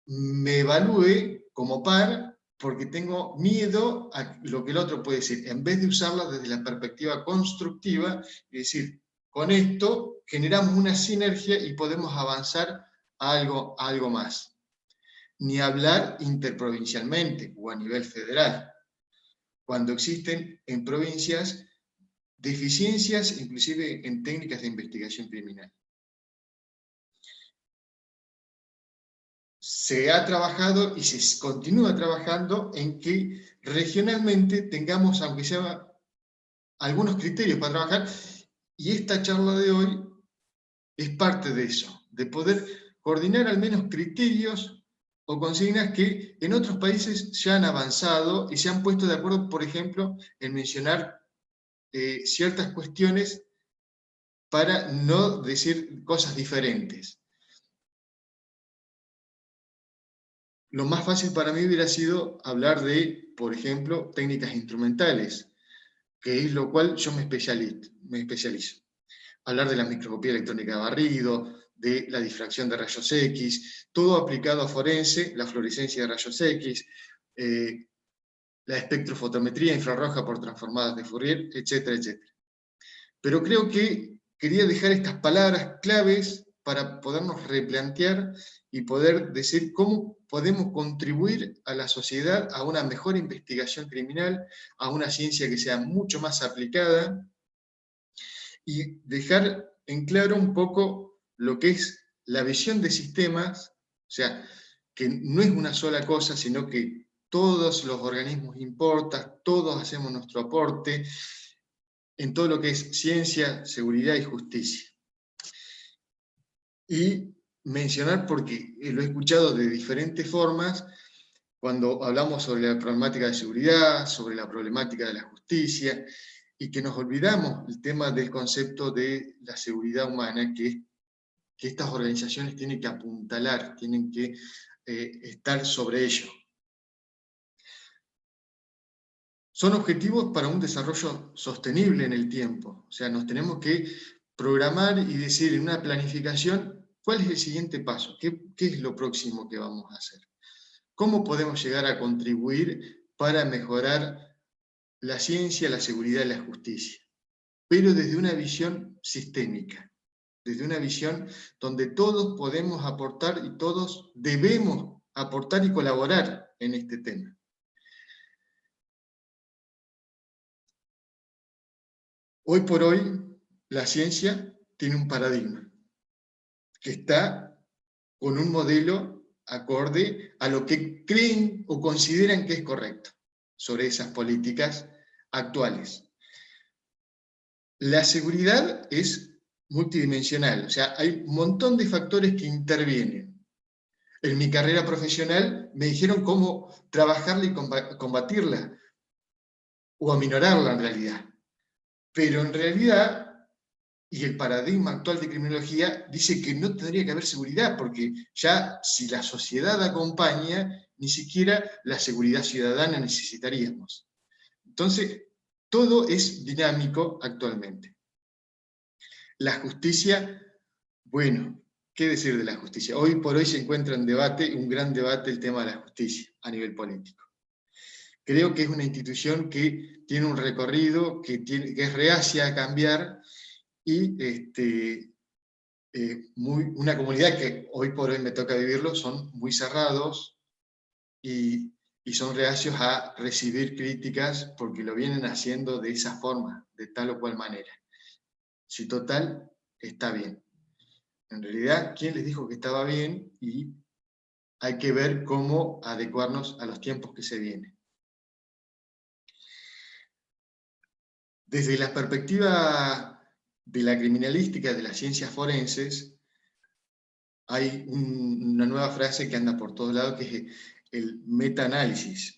me evalúe como par porque tengo miedo a lo que el otro puede decir, en vez de usarla desde la perspectiva constructiva y decir, con esto generamos una sinergia y podemos avanzar a algo más. Ni hablar interprovincialmente o a nivel federal, cuando existen en provincias deficiencias inclusive en técnicas de investigación criminal. Se ha trabajado y se continúa trabajando en que regionalmente tengamos, aunque sea algunos criterios para trabajar, y esta charla de hoy es parte de eso, de poder coordinar al menos criterios o consignas que en otros países ya han avanzado y se han puesto de acuerdo, por ejemplo, en mencionar ciertas cuestiones para no decir cosas diferentes. lo más fácil para mí hubiera sido hablar de, por ejemplo, técnicas instrumentales, que es lo cual yo me especializo. Hablar de la microscopía electrónica de barrido, de la difracción de rayos X, todo aplicado a forense, la fluorescencia de rayos X, la espectrofotometría infrarroja por transformadas de Fourier, etcétera, etcétera. Pero creo que quería dejar estas palabras claves para podernos replantear y poder decir cómo podemos contribuir a la sociedad a una mejor investigación criminal, a una ciencia que sea mucho más aplicada, y dejar en claro un poco lo que es la visión de sistemas, o sea, que no es una sola cosa, sino que todos los organismos importan, todos hacemos nuestro aporte en todo lo que es ciencia, seguridad y justicia. Y mencionar, porque lo he escuchado de diferentes formas, cuando hablamos sobre la problemática de seguridad, sobre la problemática de la justicia, y que nos olvidamos el tema del concepto de la seguridad humana, que estas organizaciones tienen que apuntalar, tienen que estar sobre ello. Son objetivos para un desarrollo sostenible en el tiempo, o sea, nos tenemos que programar y decir en una planificación cuál es el siguiente paso, qué es lo próximo que vamos a hacer. ¿Cómo podemos llegar a contribuir para mejorar la ciencia, la seguridad y la justicia? Pero desde una visión sistémica, desde una visión donde todos podemos aportar y todos debemos aportar y colaborar en este tema. Hoy por hoy, la ciencia tiene un paradigma que está con un modelo acorde a lo que creen o consideran que es correcto sobre esas políticas actuales. La seguridad es multidimensional, o sea, hay un montón de factores que intervienen. En mi carrera profesional me dijeron cómo trabajarla y combatirla, o aminorarla en realidad. Pero en realidad, y el paradigma actual de criminología dice que no tendría que haber seguridad, porque ya si la sociedad acompaña, ni siquiera la seguridad ciudadana necesitaríamos. Entonces, todo es dinámico actualmente. La justicia, bueno, ¿qué decir de la justicia? Hoy por hoy se encuentra en debate, un gran debate, el tema de la justicia a nivel político. Creo que es una institución que tiene un recorrido, que es reacia a cambiar, y una comunidad que hoy por hoy me toca vivirlo, son muy cerrados y son reacios a recibir críticas porque lo vienen haciendo de esa forma, de tal o cual manera. Si total, está bien. En realidad, ¿quién les dijo que estaba bien? Y hay que ver cómo adecuarnos a los tiempos que se vienen. Desde la perspectiva de la criminalística, de las ciencias forenses, hay una nueva frase que anda por todos lados, que es el metaanálisis.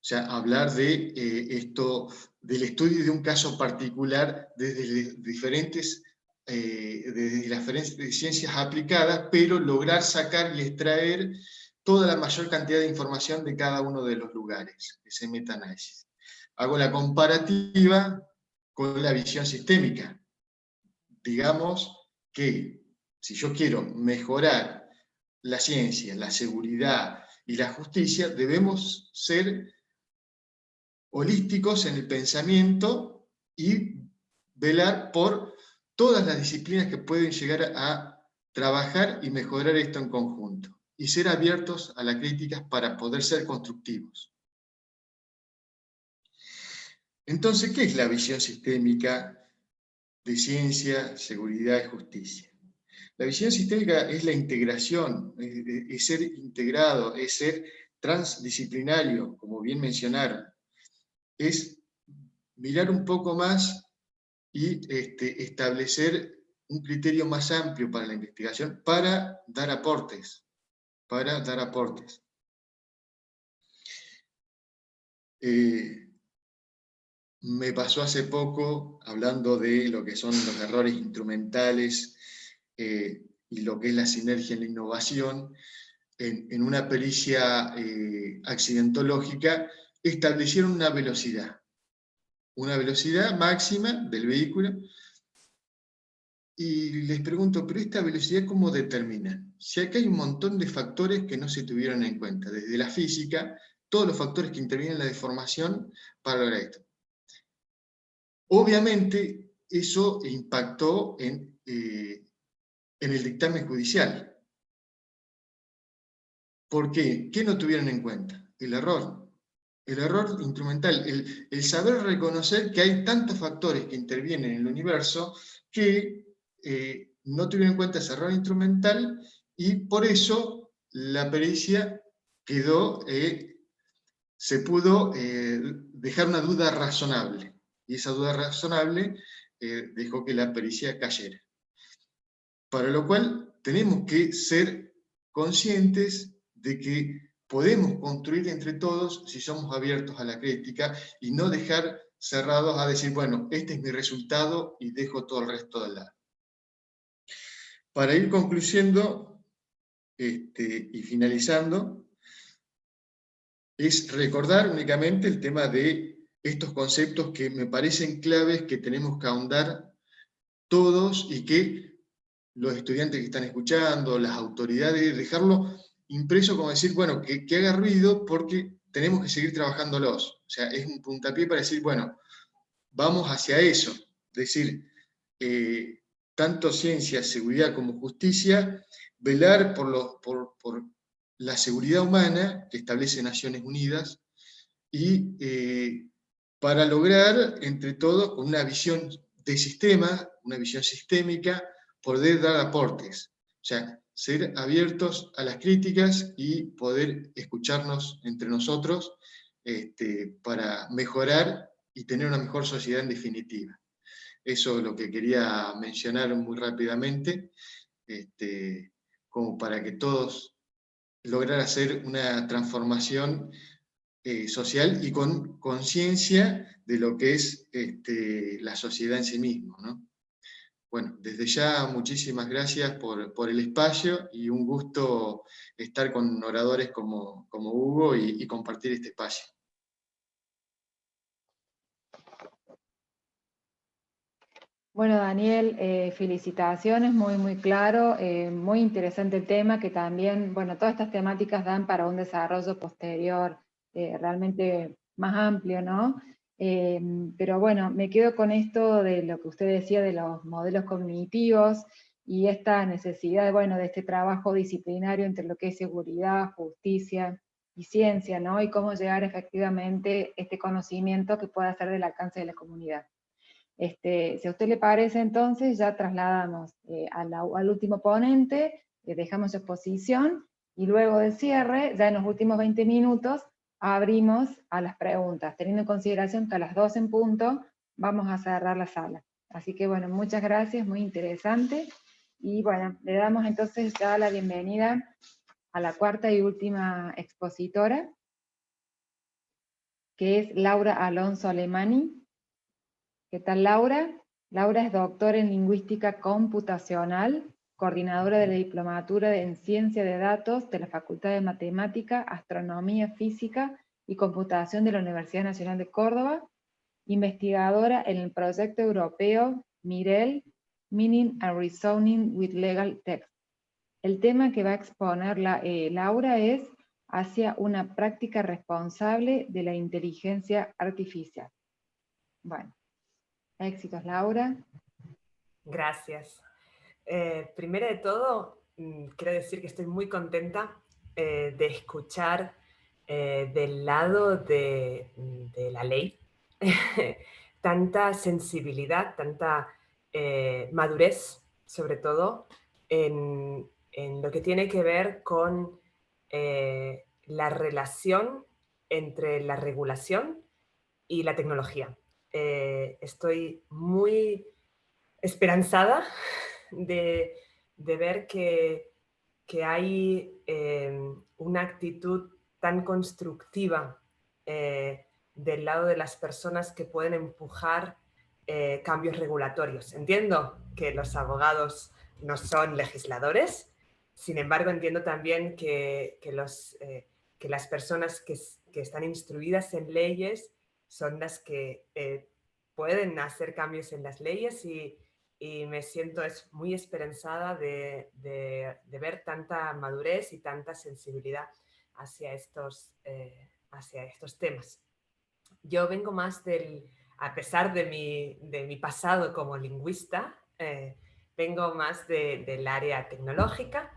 O sea, hablar de del estudio de un caso particular desde las diferentes ciencias aplicadas, pero lograr sacar y extraer toda la mayor cantidad de información de cada uno de los lugares, ese metaanálisis. Hago la comparativa con la visión sistémica. Digamos que si yo quiero mejorar la ciencia, la seguridad y la justicia, debemos ser holísticos en el pensamiento y velar por todas las disciplinas que pueden llegar a trabajar y mejorar esto en conjunto, y ser abiertos a las críticas para poder ser constructivos. Entonces, ¿qué es la visión sistémica de ciencia, seguridad y justicia? La visión sistémica es la integración, es ser integrado, es ser transdisciplinario, como bien mencionaron. Es mirar un poco más y establecer un criterio más amplio para la investigación, para dar aportes. Me pasó hace poco, hablando de lo que son los errores instrumentales y lo que es la sinergia en la innovación, en una pericia accidentológica, establecieron una velocidad máxima del vehículo, y les pregunto, ¿pero esta velocidad cómo determinan? Si acá hay un montón de factores que no se tuvieron en cuenta, desde la física, todos los factores que intervienen en la deformación para lograr esto. Obviamente, eso impactó en el dictamen judicial. ¿Por qué? ¿Qué no tuvieron en cuenta? El error instrumental, el saber reconocer que hay tantos factores que intervienen en el universo que no tuvieron en cuenta ese error instrumental, y por eso la pericia quedó, se pudo dejar una duda razonable, y esa duda razonable dejó que la pericia cayera. Para lo cual tenemos que ser conscientes de que podemos construir entre todos si somos abiertos a la crítica y no dejar cerrados a decir, bueno, este es mi resultado y dejo todo el resto de lado. Para ir concluyendo y finalizando, es recordar únicamente el tema de estos conceptos que me parecen claves, que tenemos que ahondar todos, y que los estudiantes que están escuchando, las autoridades, dejarlo impreso, como decir, bueno, que haga ruido, porque tenemos que seguir trabajándolos. O sea, es un puntapié para decir, bueno, vamos hacia eso. Es decir, tanto ciencia, seguridad como justicia, velar por la seguridad humana que establece Naciones Unidas, y para lograr, entre todos, con una visión de sistema, una visión sistémica, poder dar aportes. O sea, ser abiertos a las críticas y poder escucharnos entre nosotros para mejorar y tener una mejor sociedad en definitiva. Eso es lo que quería mencionar muy rápidamente, como para que todos lograr hacer una transformación social y con conciencia de lo que es la sociedad en sí mismo, ¿no? Bueno, desde ya muchísimas gracias por el espacio, y un gusto estar con oradores como Hugo y compartir este espacio. Bueno, Daniel, felicitaciones, muy claro, muy interesante el tema, que también, bueno, todas estas temáticas dan para un desarrollo posterior realmente más amplio, ¿no? Pero bueno, me quedo con esto de lo que usted decía de los modelos cognitivos y esta necesidad, bueno, de este trabajo disciplinario entre lo que es seguridad, justicia y ciencia, ¿no? Y cómo llegar efectivamente este conocimiento que pueda ser del alcance de la comunidad. Si a usted le parece, entonces ya trasladamos al último ponente, dejamos su exposición, y luego del cierre, ya en los últimos 20 minutos, abrimos a las preguntas, teniendo en consideración que a las 2 en punto vamos a cerrar la sala. Así que bueno, muchas gracias, muy interesante. Y bueno, le damos entonces ya la bienvenida a la cuarta y última expositora, que es Laura Alonso Alemani. ¿Qué tal, Laura? Laura es doctora en Lingüística Computacional, coordinadora de la Diplomatura en Ciencia de Datos de la Facultad de Matemática, Astronomía, Física y Computación de la Universidad Nacional de Córdoba, investigadora en el proyecto europeo MIREL, Meaning and Reasoning with Legal Text. El tema que va a exponer Laura es hacia una práctica responsable de la inteligencia artificial. Bueno. Éxitos, Laura. Gracias. Primero de todo, quiero decir que estoy muy contenta de escuchar del lado de la ley tanta sensibilidad, tanta madurez, sobre todo, en lo que tiene que ver con la relación entre la regulación y la tecnología. Estoy muy esperanzada de ver que hay una actitud tan constructiva del lado de las personas que pueden empujar cambios regulatorios. Entiendo que los abogados no son legisladores, Sin embargo, entiendo también que las personas que están instruidas en leyes son las que pueden hacer cambios en las leyes y me siento muy esperanzada de ver tanta madurez y tanta sensibilidad hacia estos temas. Yo vengo más a pesar de mi pasado como lingüista, vengo más del área tecnológica.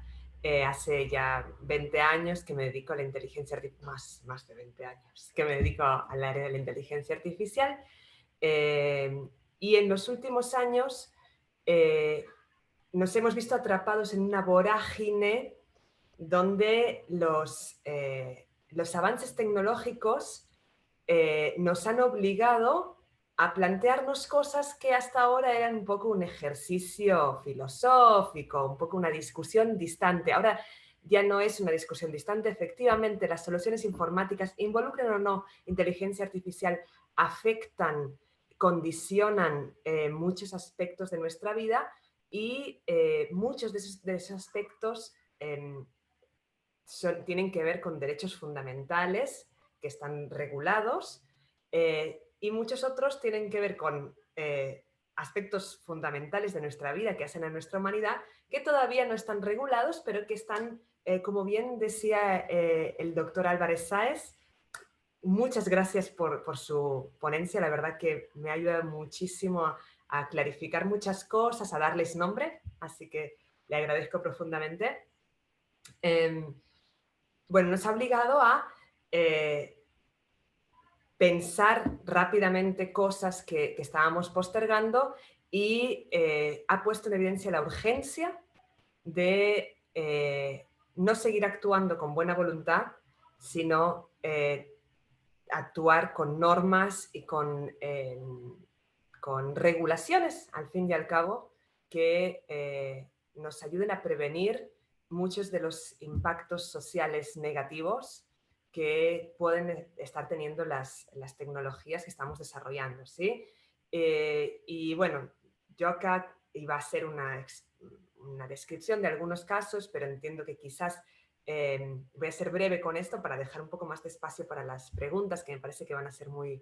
Hace ya 20 años que me dedico a la inteligencia artificial, más de 20 años, que me dedico al área de la inteligencia artificial. Y en los últimos años nos hemos visto atrapados en una vorágine donde los avances tecnológicos nos han obligado a plantearnos cosas que hasta ahora eran un poco un ejercicio filosófico, un poco una discusión distante. Ahora ya no es una discusión distante. Efectivamente, las soluciones informáticas, involucren o no inteligencia artificial, afectan, condicionan muchos aspectos de nuestra vida y muchos de esos aspectos tienen que ver con derechos fundamentales que están regulados y muchos otros tienen que ver con aspectos fundamentales de nuestra vida que hacen a nuestra humanidad que todavía no están regulados, pero que están, como bien decía el doctor Álvarez Sáez, muchas gracias por su ponencia, la verdad que me ha ayudado muchísimo a clarificar muchas cosas, a darles nombre, así que le agradezco profundamente. Bueno, nos ha obligado a pensar rápidamente cosas que estábamos postergando y ha puesto en evidencia la urgencia de no seguir actuando con buena voluntad, sino actuar con normas y con regulaciones, al fin y al cabo, que nos ayuden a prevenir muchos de los impactos sociales negativos que pueden estar teniendo las tecnologías que estamos desarrollando, ¿sí? Y bueno, yo acá iba a hacer una descripción de algunos casos, pero entiendo que quizás voy a ser breve con esto para dejar un poco más de espacio para las preguntas, que me parece que van a ser muy,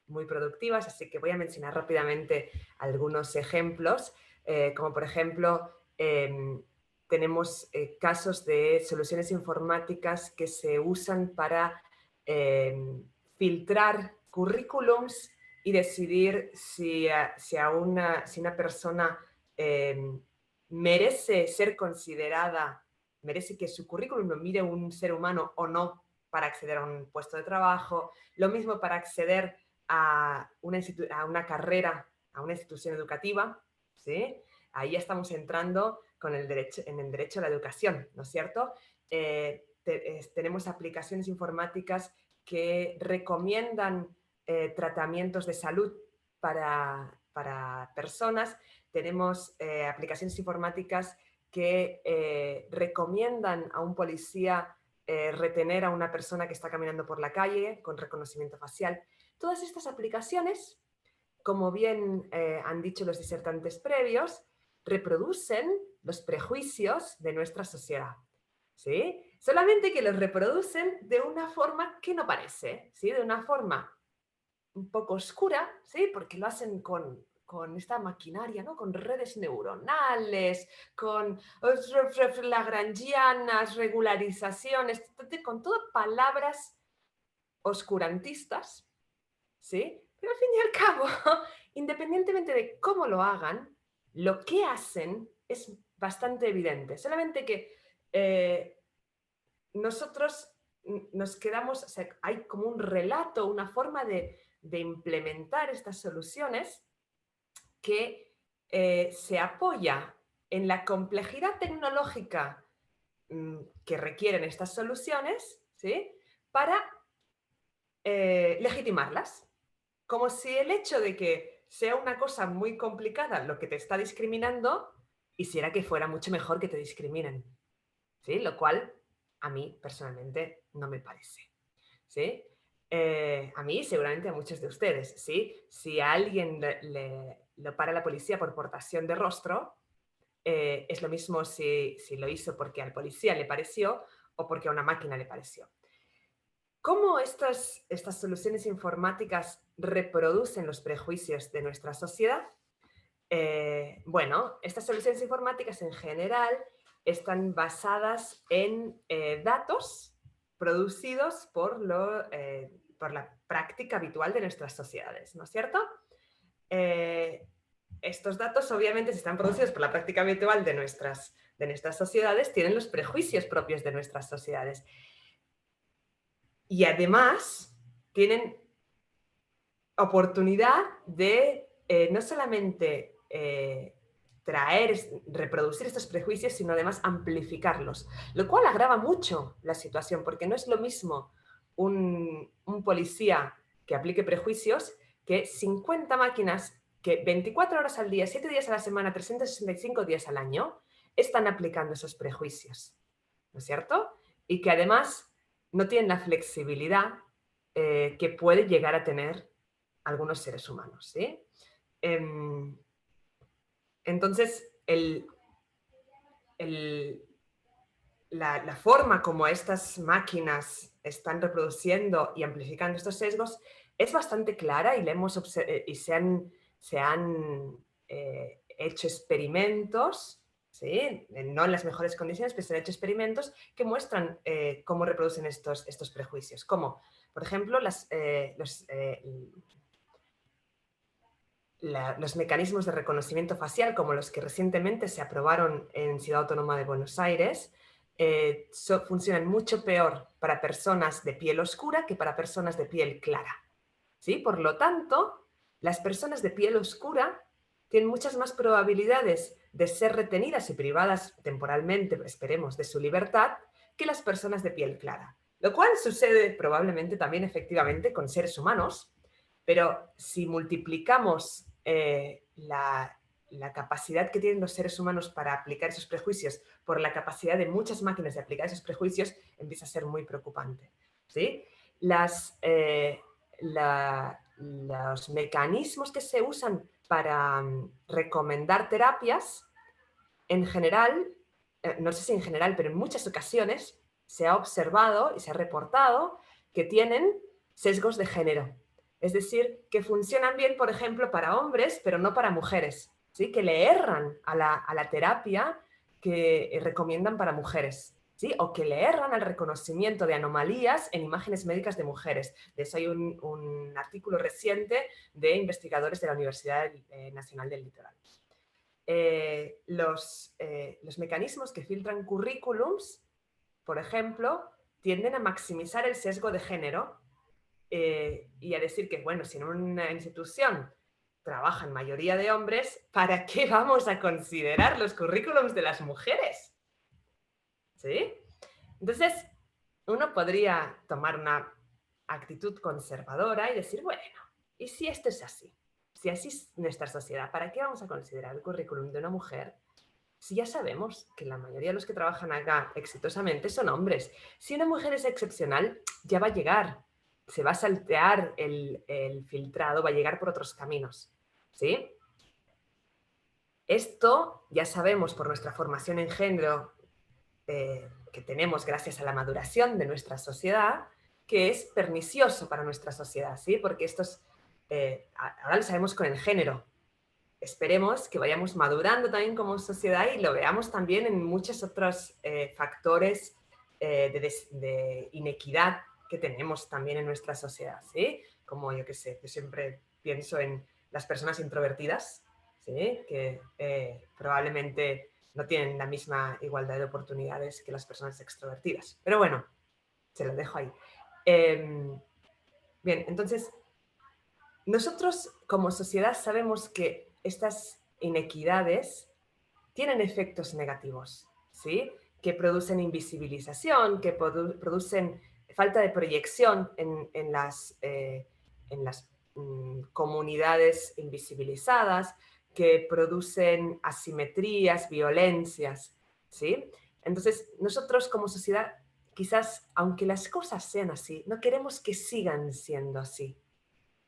muy productivas, así que voy a mencionar rápidamente algunos ejemplos, como por ejemplo, tenemos casos de soluciones informáticas que se usan para filtrar currículums y decidir si una persona merece ser considerada, merece que su currículum lo mire un ser humano o no para acceder a un puesto de trabajo. Lo mismo para acceder a una carrera, a una institución educativa, ¿sí? Ahí ya estamos entrando en el derecho a la educación, ¿no es cierto? Tenemos aplicaciones informáticas que recomiendan tratamientos de salud para personas. Tenemos aplicaciones informáticas que recomiendan a un policía retener a una persona que está caminando por la calle con reconocimiento facial. Todas estas aplicaciones, como bien han dicho los disertantes previos, reproducen los prejuicios de nuestra sociedad, ¿sí? Solamente que los reproducen de una forma que no parece, ¿sí? De una forma un poco oscura, ¿sí? Porque lo hacen con esta maquinaria, ¿no? Con redes neuronales, con lagrangianas, regularizaciones, con todas palabras oscurantistas, ¿sí? Pero al fin y al cabo, independientemente de cómo lo hagan, lo que hacen es bastante evidente. Solamente que nosotros nos quedamos, o sea, hay como un relato, una forma de implementar estas soluciones que se apoya en la complejidad tecnológica que requieren estas soluciones, ¿sí? Para legitimarlas. Como si el hecho de que sea una cosa muy complicada lo que te está discriminando hiciera que fuera mucho mejor que te discriminen, ¿sí? Lo cual a mí personalmente no me parece, ¿sí? A mí seguramente a muchos de ustedes, ¿sí? Si a alguien lo para la policía por portación de rostro, es lo mismo si lo hizo porque al policía le pareció o porque a una máquina le pareció. ¿Cómo estas soluciones informáticas reproducen los prejuicios de nuestra sociedad? Bueno, estas soluciones informáticas en general están basadas en datos producidos por la práctica habitual de nuestras sociedades, ¿no es cierto? Estos datos, obviamente, si están producidos por la práctica habitual de nuestras sociedades, tienen los prejuicios propios de nuestras sociedades. Y además, tienen oportunidad de no solamente reproducir estos prejuicios, sino además amplificarlos, lo cual agrava mucho la situación, porque no es lo mismo un policía que aplique prejuicios que 50 máquinas que 24 horas al día, 7 días a la semana, 365 días al año, están aplicando esos prejuicios, ¿no es cierto? Y que además no tienen la flexibilidad que puede llegar a tener algunos seres humanos, ¿sí? Entonces, la forma como estas máquinas están reproduciendo y amplificando estos sesgos es bastante clara y, se han hecho experimentos, ¿sí? No en las mejores condiciones, pero se han hecho experimentos que muestran cómo reproducen estos prejuicios. Como, por ejemplo, los mecanismos de reconocimiento facial, como los que recientemente se aprobaron en Ciudad Autónoma de Buenos Aires, funcionan mucho peor para personas de piel oscura que para personas de piel clara, ¿sí? Por lo tanto, las personas de piel oscura tienen muchas más probabilidades de ser retenidas y privadas temporalmente, esperemos, de su libertad, que las personas de piel clara. Lo cual sucede probablemente también efectivamente con seres humanos, pero si multiplicamos la capacidad que tienen los seres humanos para aplicar esos prejuicios por la capacidad de muchas máquinas de aplicar esos prejuicios, empieza a ser muy preocupante, ¿sí? Los mecanismos que se usan para recomendar terapias, en general, no sé si en general, pero en muchas ocasiones se ha observado y se ha reportado que tienen sesgos de género. Es decir, que funcionan bien, por ejemplo, para hombres, pero no para mujeres, ¿sí? Que le erran a la terapia que recomiendan para mujeres, ¿sí? O que le erran al reconocimiento de anomalías en imágenes médicas de mujeres. De eso hay un artículo reciente de investigadores de la Universidad Nacional del Litoral. Los mecanismos que filtran currículums, por ejemplo, tienden a maximizar el sesgo de género y a decir que, bueno, si en una institución trabajan mayoría de hombres, ¿para qué vamos a considerar los currículums de las mujeres? ¿Sí? Entonces, uno podría tomar una actitud conservadora y decir, bueno, ¿y si esto es así? Si así es nuestra sociedad, ¿para qué vamos a considerar el currículum de una mujer si ya sabemos que la mayoría de los que trabajan acá exitosamente son hombres? Si una mujer es excepcional, ya va a llegar, se va a saltear el filtrado, va a llegar por otros caminos, ¿sí? Esto ya sabemos por nuestra formación en género que tenemos gracias a la maduración de nuestra sociedad, que es pernicioso para nuestra sociedad, ¿sí? Porque ahora lo sabemos con el género. Esperemos que vayamos madurando también como sociedad y lo veamos también en muchos otros factores de inequidad que tenemos también en nuestra sociedad, ¿sí? Como yo siempre pienso en las personas introvertidas, ¿sí? Que probablemente no tienen la misma igualdad de oportunidades que las personas extrovertidas. Pero bueno, se lo dejo ahí. Bien, entonces, nosotros como sociedad sabemos que estas inequidades tienen efectos negativos, ¿sí? Que producen invisibilización, que producen falta de proyección en las comunidades invisibilizadas, que producen asimetrías, violencias, ¿sí? Entonces, nosotros como sociedad, quizás, aunque las cosas sean así, no queremos que sigan siendo así.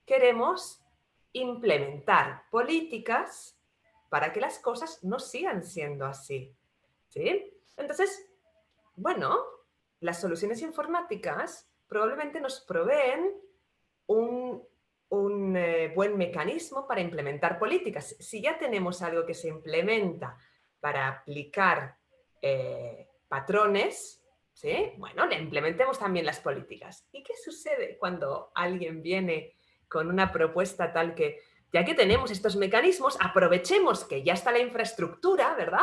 Queremos implementar políticas para que las cosas no sigan siendo así, ¿sí? Entonces, bueno, las soluciones informáticas probablemente nos proveen un buen mecanismo para implementar políticas. Si ya tenemos algo que se implementa para aplicar patrones, ¿sí? Bueno, le implementemos también las políticas. ¿Y qué sucede cuando alguien viene con una propuesta tal que, ya que tenemos estos mecanismos, aprovechemos que ya está la infraestructura, ¿verdad?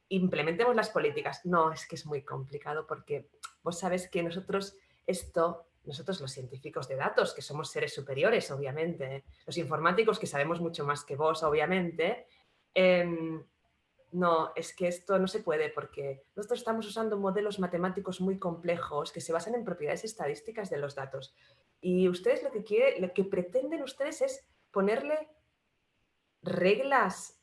Implementemos las políticas? No, es que es muy complicado porque vos sabés que nosotros los científicos de datos, que somos seres superiores, obviamente, los informáticos que sabemos mucho más que vos, obviamente, no, es que esto no se puede porque nosotros estamos usando modelos matemáticos muy complejos que se basan en propiedades estadísticas de los datos. Y ustedes lo que pretenden ustedes es ponerle reglas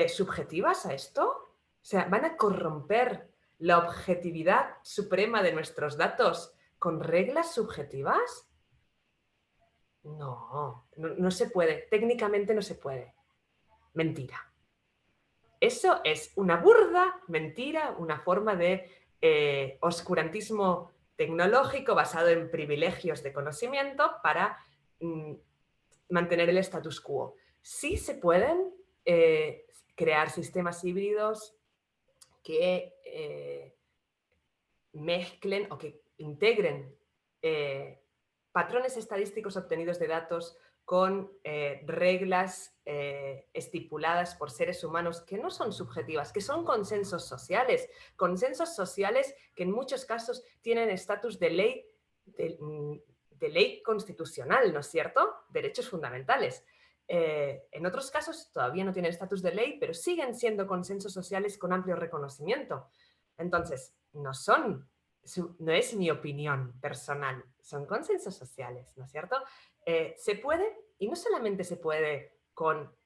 subjetivas a esto. O sea, ¿van a corromper la objetividad suprema de nuestros datos con reglas subjetivas? No, no se puede. Técnicamente no se puede. Mentira. Eso es una burda mentira, una forma de oscurantismo tecnológico basado en privilegios de conocimiento para mantener el status quo. Sí se pueden crear sistemas híbridos que mezclen o que integren patrones estadísticos obtenidos de datos con reglas estipuladas por seres humanos que no son subjetivas, que son consensos sociales que en muchos casos tienen estatus de ley, de ley constitucional, ¿no es cierto? Derechos fundamentales. En otros casos todavía no tienen estatus de ley, pero siguen siendo consensos sociales con amplio reconocimiento. Entonces, no es mi opinión personal, son consensos sociales, ¿no es cierto? Se puede, y no solamente se puede con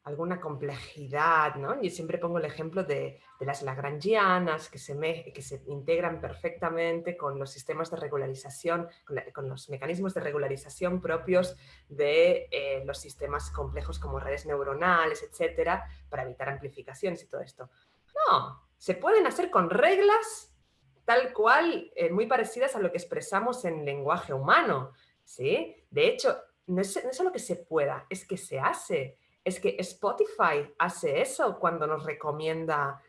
alguna complejidad, ¿no? Yo siempre pongo el ejemplo de las lagrangianas que se integran perfectamente con los sistemas de regularización, con los mecanismos de regularización propios de los sistemas complejos como redes neuronales, etcétera, para evitar amplificaciones y todo esto. No, se pueden hacer con reglas tal cual, muy parecidas a lo que expresamos en lenguaje humano, ¿sí? De hecho, no es solo que se pueda, es que se hace. Es que Spotify hace eso cuando nos recomienda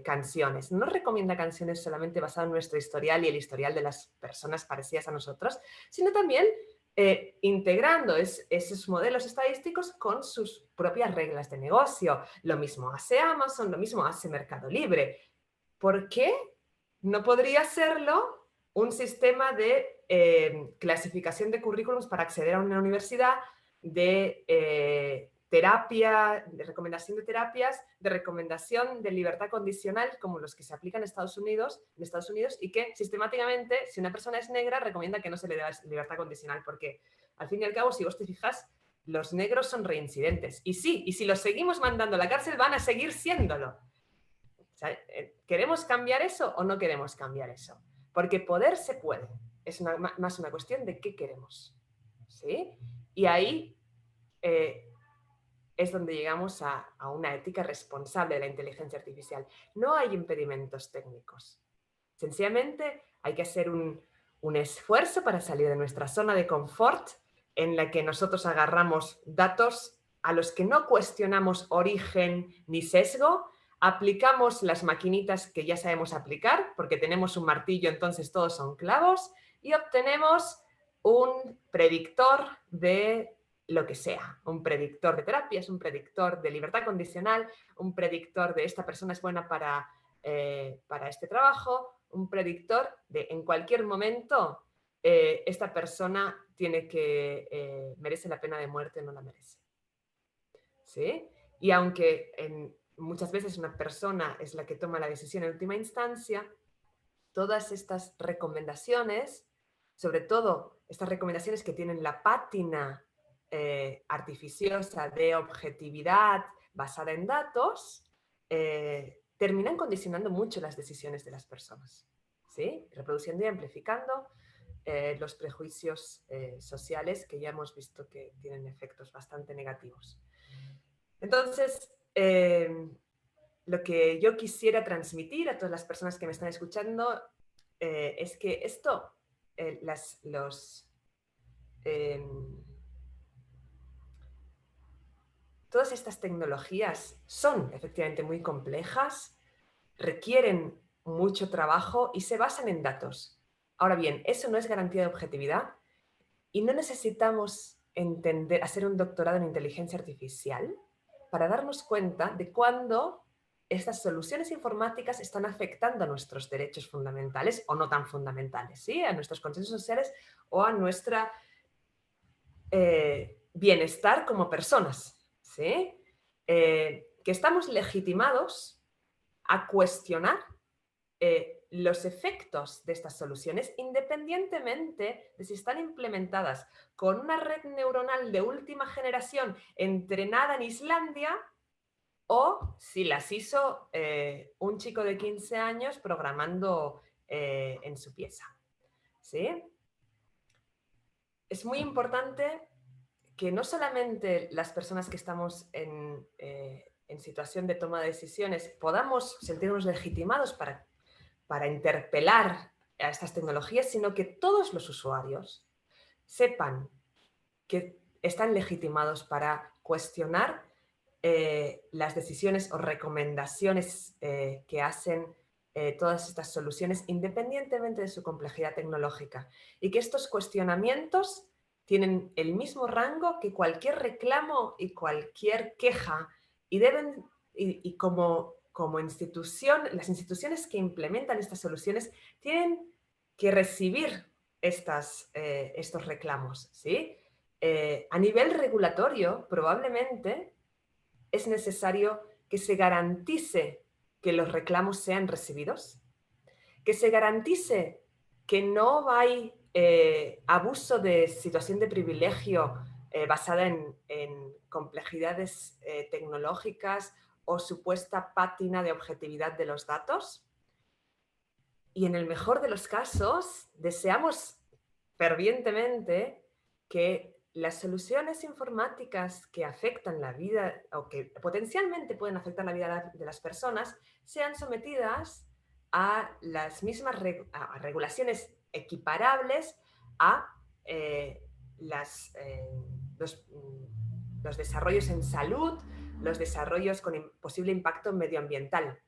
canciones. No nos recomienda canciones solamente basadas en nuestro historial y el historial de las personas parecidas a nosotros, sino también integrando esos modelos estadísticos con sus propias reglas de negocio. Lo mismo hace Amazon, lo mismo hace Mercado Libre. ¿Por qué no podría hacerlo un sistema de clasificación de currículums para acceder a una universidad, de terapia, de recomendación de terapias, de recomendación de libertad condicional, como los que se aplican en Estados Unidos, y que sistemáticamente, si una persona es negra, recomienda que no se le dé libertad condicional, porque al fin y al cabo, si vos te fijas, los negros son reincidentes. Y sí, y si los seguimos mandando a la cárcel, van a seguir siéndolo. ¿Queremos cambiar eso o no queremos cambiar eso? Porque poder se puede. Es más una cuestión de qué queremos. ¿Sí? Y ahí es donde llegamos a una ética responsable de la inteligencia artificial. No hay impedimentos técnicos. Sencillamente hay que hacer un esfuerzo para salir de nuestra zona de confort en la que nosotros agarramos datos a los que no cuestionamos origen ni sesgo, aplicamos las maquinitas que ya sabemos aplicar, porque tenemos un martillo, entonces todos son clavos, y obtenemos un predictor de lo que sea, un predictor de terapias, un predictor de libertad condicional, un predictor de esta persona es buena para este trabajo, un predictor de en cualquier momento esta persona merece la pena de muerte o no la merece. ¿Sí? Y aunque muchas veces una persona es la que toma la decisión en última instancia, todas estas recomendaciones, sobre todo estas recomendaciones que tienen la pátina artificiosa de objetividad basada en datos, terminan condicionando mucho las decisiones de las personas, ¿sí? Reproduciendo y amplificando los prejuicios sociales que ya hemos visto que tienen efectos bastante negativos. Entonces, lo que yo quisiera transmitir a todas las personas que me están escuchando es que esto, todas estas tecnologías son efectivamente muy complejas, requieren mucho trabajo y se basan en datos. Ahora bien, eso no es garantía de objetividad y no necesitamos hacer un doctorado en inteligencia artificial para darnos cuenta de cuándo estas soluciones informáticas están afectando a nuestros derechos fundamentales o no tan fundamentales, ¿sí? A nuestros consensos sociales o a nuestro bienestar como personas, ¿sí? Que estamos legitimados a cuestionar los efectos de estas soluciones, independientemente de si están implementadas con una red neuronal de última generación entrenada en Islandia o si las hizo un chico de 15 años programando en su pieza. ¿Sí? Es muy importante que no solamente las personas que estamos en situación de toma de decisiones podamos sentirnos legitimados para interpelar a estas tecnologías, sino que todos los usuarios sepan que están legitimados para cuestionar las decisiones o recomendaciones que hacen todas estas soluciones, independientemente de su complejidad tecnológica, y que estos cuestionamientos tienen el mismo rango que cualquier reclamo y cualquier queja, y deben, y como institución, las instituciones que implementan estas soluciones tienen que recibir estos reclamos, ¿sí? A nivel regulatorio, probablemente es necesario que se garantice que los reclamos sean recibidos, que se garantice que no hay abuso de situación de privilegio basada en complejidades tecnológicas o supuesta pátina de objetividad de los datos. Y en el mejor de los casos, deseamos fervientemente que las soluciones informáticas que afectan la vida o que potencialmente pueden afectar la vida de las personas sean sometidas a las mismas regulaciones equiparables a los desarrollos en salud, los desarrollos con posible impacto medioambiental.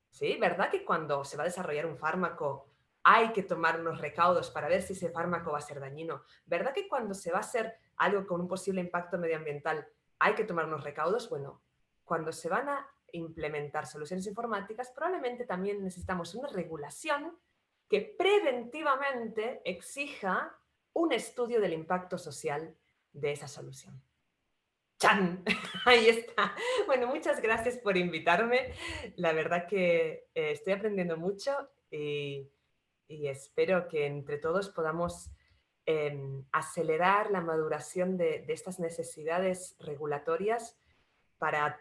¿Sí? ¿Verdad que cuando se va a desarrollar un fármaco hay que tomar unos recaudos para ver si ese fármaco va a ser dañino? ¿Verdad que cuando se va a hacer algo con un posible impacto medioambiental hay que tomar unos recaudos? Bueno, cuando se van a implementar soluciones informáticas, probablemente también necesitamos una regulación que preventivamente exija un estudio del impacto social de esa solución. ¡Chan! Ahí está. Bueno, muchas gracias por invitarme. La verdad que estoy aprendiendo mucho y espero que entre todos podamos acelerar la maduración de estas regulatorias para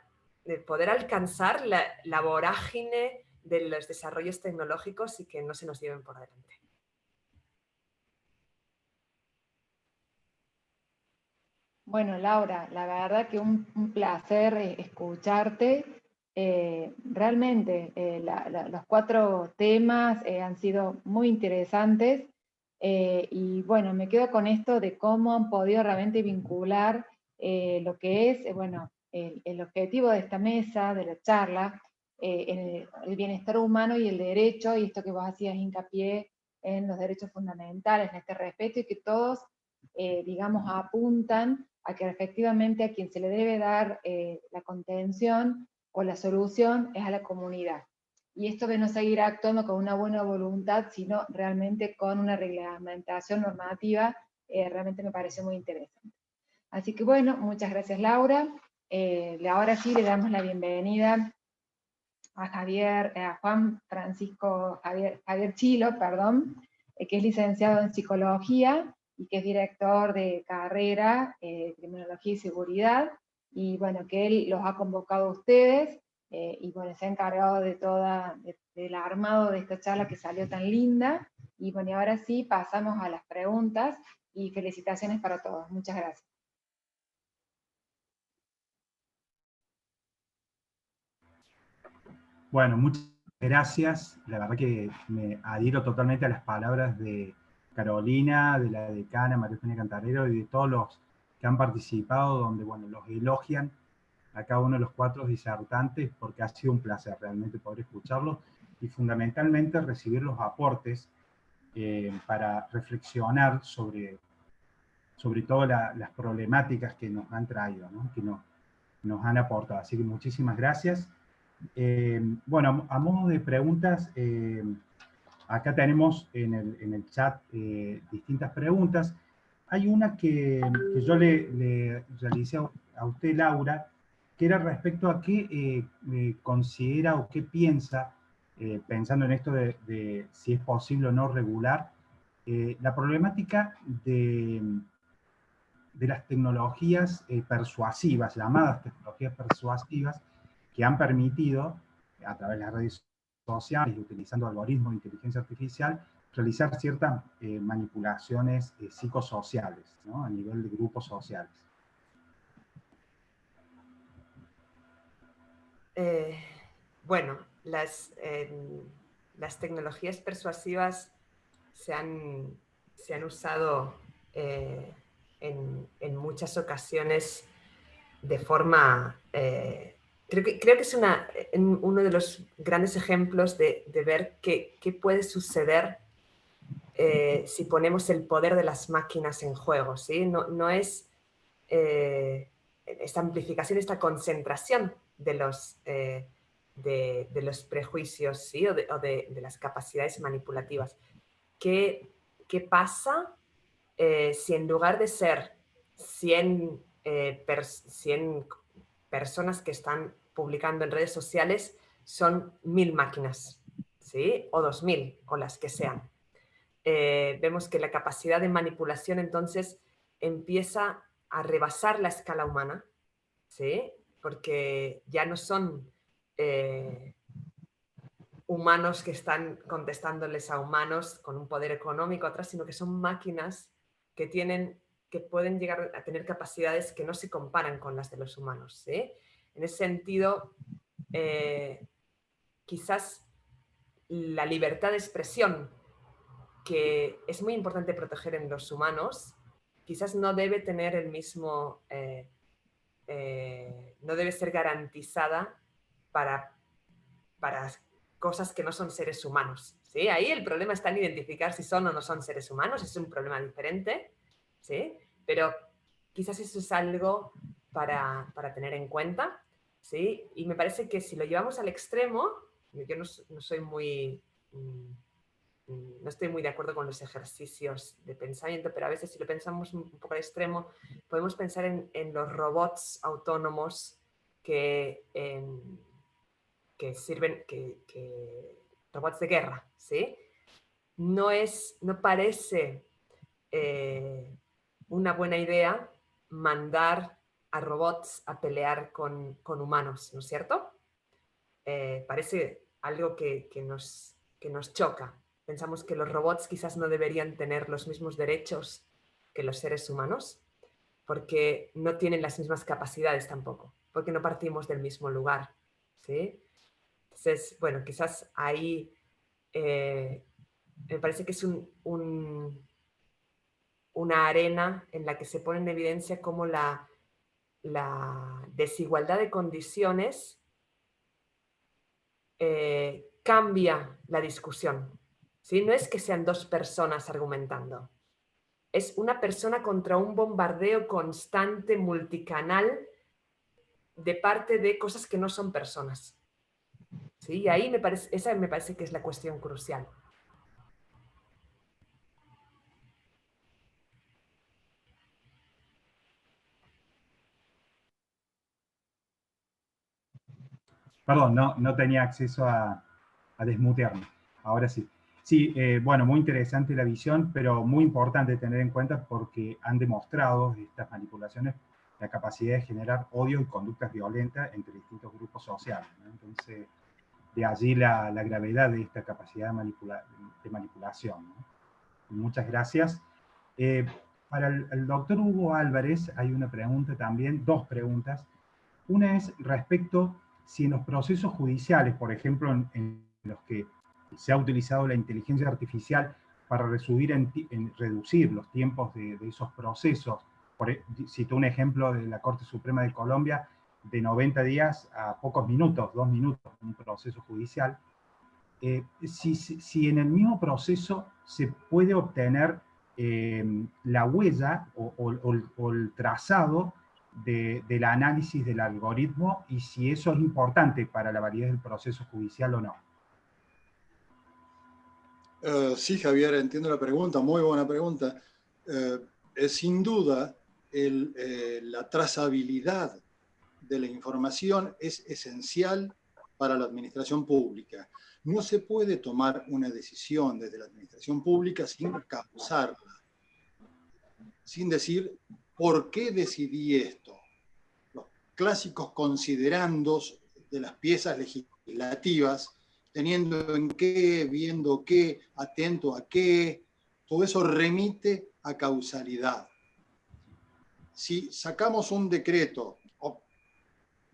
poder alcanzar la vorágine de los desarrollos tecnológicos y que no se nos lleven por delante. Bueno, Laura, la verdad que un placer escucharte. Realmente los 4 temas han sido muy interesantes y bueno, me quedo con esto de cómo han podido realmente vincular lo que es, bueno, el objetivo de esta mesa, de la charla, en el bienestar humano y el derecho, y esto que vos hacías hincapié en los derechos fundamentales, en este respeto, y que todos, digamos, apuntan a que efectivamente a quien se le debe dar la contención o la solución es a la comunidad. Y esto de no seguir actuando con una buena voluntad, sino realmente con una reglamentación normativa, realmente me pareció muy interesante. Así que bueno, muchas gracias Laura. Ahora sí le damos la bienvenida a Juan Francisco Javier Chilo, perdón, que es licenciado en Psicología y que es director de carrera Criminología y Seguridad, y bueno, que él los ha convocado a ustedes, y bueno, se ha encargado de del armado de esta charla que salió tan linda, y bueno, y ahora sí pasamos a las preguntas, y felicitaciones para todos. Muchas gracias. Bueno, muchas gracias. La verdad que me adhiero totalmente a las palabras de Carolina, de la decana María Eugenia Cantarero y de todos los que han participado, donde, bueno, los elogian a cada uno de los 4 disertantes, porque ha sido un placer realmente poder escucharlos y fundamentalmente recibir los aportes para reflexionar sobre todo las problemáticas que nos han traído, ¿no? Que nos han aportado. Así que muchísimas gracias. Bueno, a modo de preguntas, acá tenemos en el chat distintas preguntas. Hay una que yo le realicé a usted, Laura, que era respecto a qué considera o qué piensa, pensando en esto de si es posible o no regular, la problemática de las tecnologías persuasivas, llamadas tecnologías persuasivas, que han permitido, a través de las redes sociales y utilizando algoritmos de inteligencia artificial, realizar ciertas manipulaciones psicosociales, ¿no? A nivel de grupos sociales. Bueno, las tecnologías persuasivas se han usado en muchas ocasiones de forma... creo que es uno de los grandes ejemplos de ver qué puede suceder si ponemos el poder de las máquinas en juego, ¿sí? No es esta amplificación, esta concentración de los prejuicios, ¿sí? o de las capacidades manipulativas. ¿Qué pasa si en lugar de ser 100 personas que están publicando en redes sociales son 1000 máquinas, ¿sí? O 2000, o las que sean? Vemos que la capacidad de manipulación entonces empieza a rebasar la escala humana, ¿sí? Porque ya no son humanos que están contestándoles a humanos con un poder económico atrás, sino que son máquinas que pueden llegar a tener capacidades que no se comparan con las de los humanos, ¿sí? En ese sentido, quizás la libertad de expresión, que es muy importante proteger en los humanos, quizás no debe tener el mismo, no debe ser garantizada para cosas que no son seres humanos, ¿sí? Ahí el problema está en identificar si son o no son seres humanos, es un problema diferente, ¿sí? Pero quizás eso es algo para tener en cuenta, ¿sí? Y me parece que si lo llevamos al extremo, yo no soy muy... no estoy muy de acuerdo con los ejercicios de pensamiento, pero a veces si lo pensamos un poco al extremo, podemos pensar en los robots autónomos que sirven, robots de guerra, ¿sí? No parece una buena idea mandar a robots a pelear con humanos, ¿no es cierto? Parece algo que nos choca. Pensamos que los robots quizás no deberían tener los mismos derechos que los seres humanos, porque no tienen las mismas capacidades tampoco, porque no partimos del mismo lugar, ¿sí? Entonces, bueno, quizás ahí me parece que es una arena en la que se pone en evidencia cómo la desigualdad de condiciones cambia la discusión, ¿sí? No es que sean 2 personas argumentando, es una persona contra un bombardeo constante multicanal de parte de cosas que no son personas, ¿sí? Y ahí esa me parece que es la cuestión crucial. Perdón, no tenía acceso a desmutearme. Ahora sí. Sí, bueno, muy interesante la visión, pero muy importante tener en cuenta porque han demostrado estas manipulaciones la capacidad de generar odio y conductas violentas entre distintos grupos sociales, ¿no? Entonces, de allí la gravedad de esta capacidad de manipulación, ¿no? Muchas gracias. Para el doctor Hugo Álvarez hay una pregunta también, 2 preguntas. Una es respecto si en los procesos judiciales, por ejemplo, en los que se ha utilizado la inteligencia artificial para reducir los tiempos de esos procesos, cito un ejemplo de la Corte Suprema de Colombia, de 90 días a pocos minutos, 2 minutos, un proceso judicial, si en el mismo proceso se puede obtener la huella o el trazado del análisis del algoritmo, y si eso es importante para la validez del proceso judicial o no. Sí, Javier, entiendo la pregunta, muy buena pregunta. Sin duda, la trazabilidad de la información es esencial para la administración pública. No se puede tomar una decisión desde la administración pública sin causarla, sin decir por qué decidí esto. Los clásicos considerandos de las piezas legislativas, teniendo en qué, viendo qué, atento a qué, todo eso remite a causalidad. Si sacamos un decreto o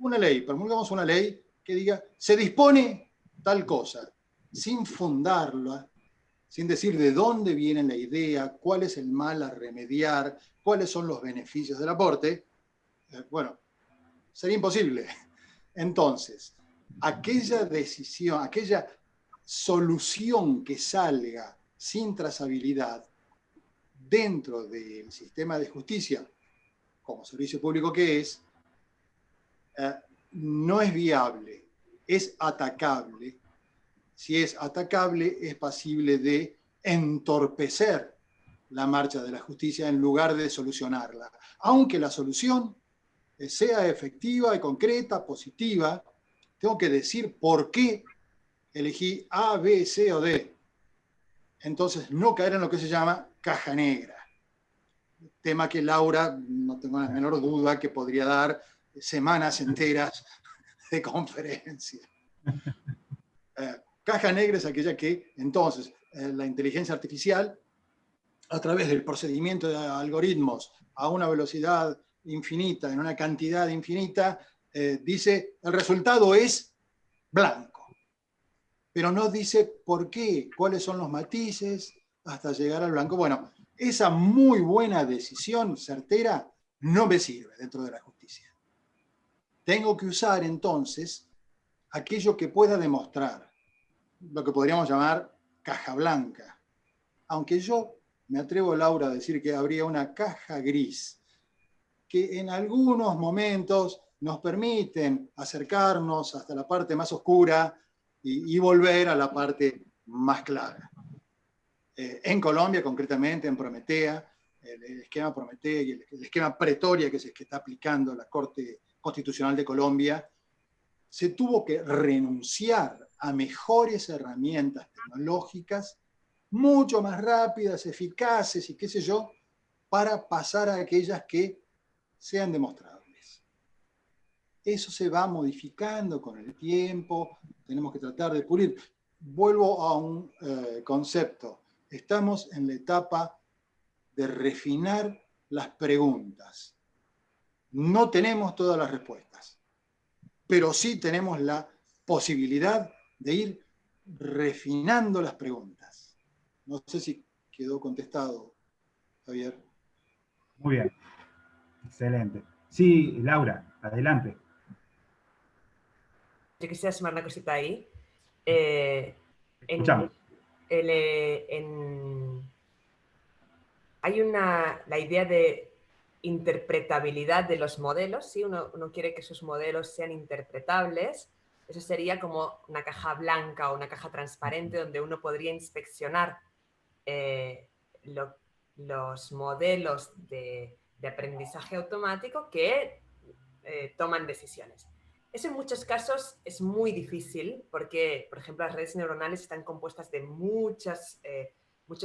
una ley, promulgamos una ley que diga, se dispone tal cosa, sin fundarla, sin decir de dónde viene la idea, cuál es el mal a remediar, cuáles son los beneficios del aporte, bueno, sería imposible. Entonces, aquella decisión, aquella solución que salga sin trazabilidad dentro del sistema de justicia, como servicio público que es, no es viable, es atacable. Si es atacable, es pasible de entorpecer la marcha de la justicia en lugar de solucionarla. Aunque la solución sea efectiva y concreta, positiva, tengo que decir por qué elegí A, B, C o D. Entonces, no caer en lo que se llama caja negra. Tema que Laura, no tengo la menor duda, que podría dar semanas enteras de conferencia. Caja negra es aquella que, entonces, la inteligencia artificial, a través del procedimiento de algoritmos a una velocidad infinita, en una cantidad infinita, dice, el resultado es blanco. Pero no dice por qué, cuáles son los matices hasta llegar al blanco. Bueno, esa muy buena decisión certera no me sirve dentro de la justicia. Tengo que usar entonces aquello que pueda demostrar, lo que podríamos llamar caja blanca. Aunque yo me atrevo, Laura, a decir que habría una caja gris, que en algunos momentos nos permiten acercarnos hasta la parte más oscura y volver a la parte más clara. En Colombia, concretamente, en Prometea, el esquema Prometea y el esquema Pretoria, que es el que está aplicando la Corte Constitucional de Colombia, se tuvo que renunciar a mejores herramientas tecnológicas, mucho más rápidas, eficaces y qué sé yo, para pasar a aquellas que sean demostrables. Eso se va modificando con el tiempo, tenemos que tratar de pulir. Vuelvo a un concepto. Estamos en la etapa de refinar las preguntas. No tenemos todas las respuestas, pero sí tenemos la posibilidad de ir refinando las preguntas. No sé si quedó contestado, Javier. Muy bien, excelente. Sí, Laura, adelante. Yo quisiera sumar una cosita ahí. Escuchamos. Hay la idea de interpretabilidad de los modelos, ¿sí? Uno quiere que esos modelos sean interpretables. Eso sería como una caja blanca o una caja transparente donde uno podría inspeccionar los modelos de aprendizaje automático que toman decisiones. Eso en muchos casos es muy difícil porque, por ejemplo, las redes neuronales están compuestas de muchos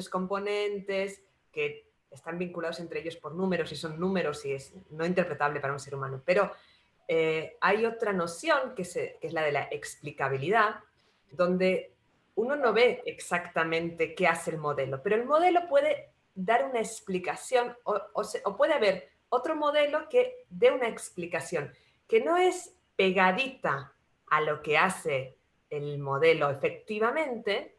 componentes que están vinculados entre ellos por números y son números y es no interpretable para un ser humano. Pero hay otra noción que es la de la explicabilidad, donde uno no ve exactamente qué hace el modelo, pero el modelo puede dar una explicación o puede haber otro modelo que dé una explicación que no es pegadita a lo que hace el modelo efectivamente,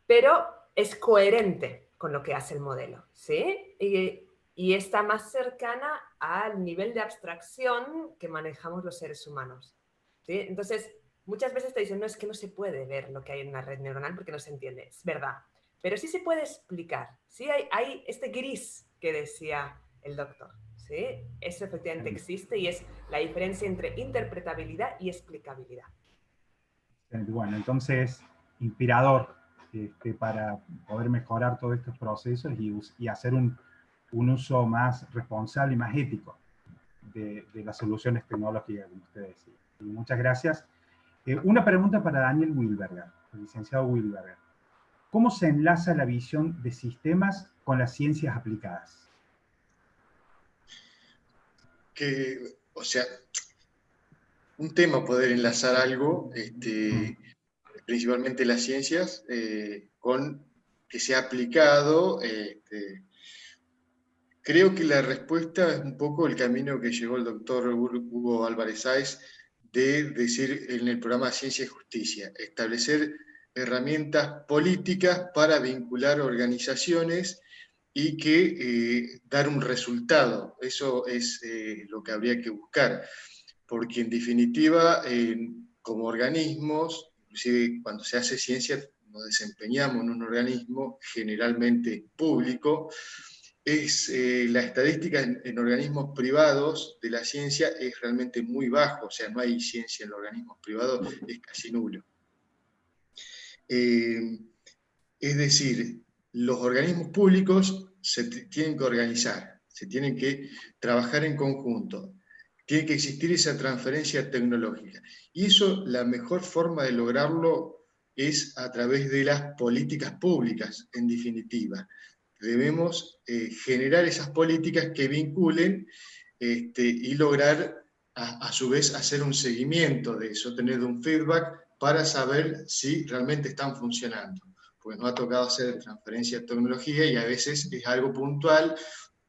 pero es coherente con lo que hace el modelo, ¿sí? Y está más cercana al nivel de abstracción que manejamos los seres humanos, ¿sí? Entonces, muchas veces te dicen, no, es que no se puede ver lo que hay en una red neuronal porque no se entiende. Es verdad. Pero sí se puede explicar. Sí hay este gris que decía el doctor, ¿sí? Eso efectivamente existe y es la diferencia entre interpretabilidad y explicabilidad. Bueno, entonces, inspirador para poder mejorar todos estos procesos y hacer un uso más responsable y más ético de las soluciones tecnológicas, como usted decía. Y muchas gracias. Una pregunta para Daniel Wilberger, el licenciado Wilberger. ¿Cómo se enlaza la visión de sistemas con las ciencias aplicadas? O sea, un tema poder enlazar algo, principalmente las ciencias, con que sea aplicado. Creo que la respuesta es un poco el camino que llegó el doctor Hugo Álvarez Sáez de decir en el programa Ciencia y Justicia, establecer herramientas políticas para vincular organizaciones y que dar un resultado. Eso es lo que habría que buscar, porque en definitiva, como organismos, inclusive cuando se hace ciencia, nos desempeñamos en un organismo generalmente público. La estadística en organismos privados de la ciencia es realmente muy bajo, o sea, no hay ciencia en los organismos privados, es casi nulo. Es decir, los organismos públicos se tienen que organizar, se tienen que trabajar en conjunto, tiene que existir esa transferencia tecnológica. Y eso, la mejor forma de lograrlo es a través de las políticas públicas, en definitiva. Debemos generar esas políticas que vinculen y lograr a su vez hacer un seguimiento de eso, tener un feedback para saber si realmente están funcionando. Porque nos ha tocado hacer transferencia de tecnología y a veces es algo puntual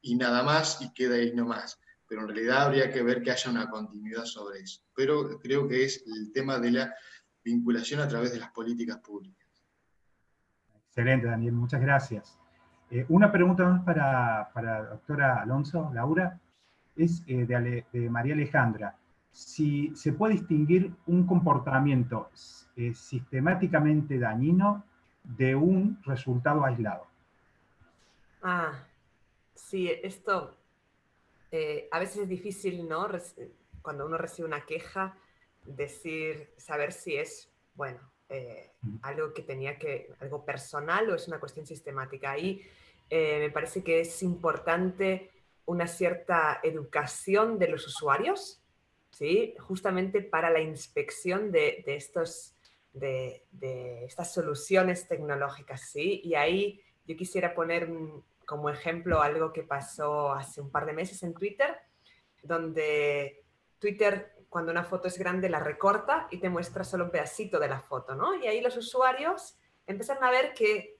y nada más y queda ahí nomás. Pero en realidad habría que ver que haya una continuidad sobre eso. Pero creo que es el tema de la vinculación a través de las políticas públicas. Excelente, Daniel, muchas gracias. Una pregunta más para la doctora Alonso, Laura, es de María Alejandra. Si se puede distinguir un comportamiento sistemáticamente dañino de un resultado aislado. Sí, esto a veces es difícil, ¿no? Cuando uno recibe una queja, saber si es, bueno, algo algo personal o es una cuestión sistemática. Ahí me parece que es importante una cierta educación de los usuarios, ¿sí? Justamente para la inspección de estas soluciones tecnológicas, ¿sí? Y ahí yo quisiera poner como ejemplo algo que pasó hace un par de meses en Twitter, donde Twitter, cuando una foto es grande, la recorta y te muestra solo un pedacito de la foto, ¿no? Y ahí los usuarios empezaron a ver que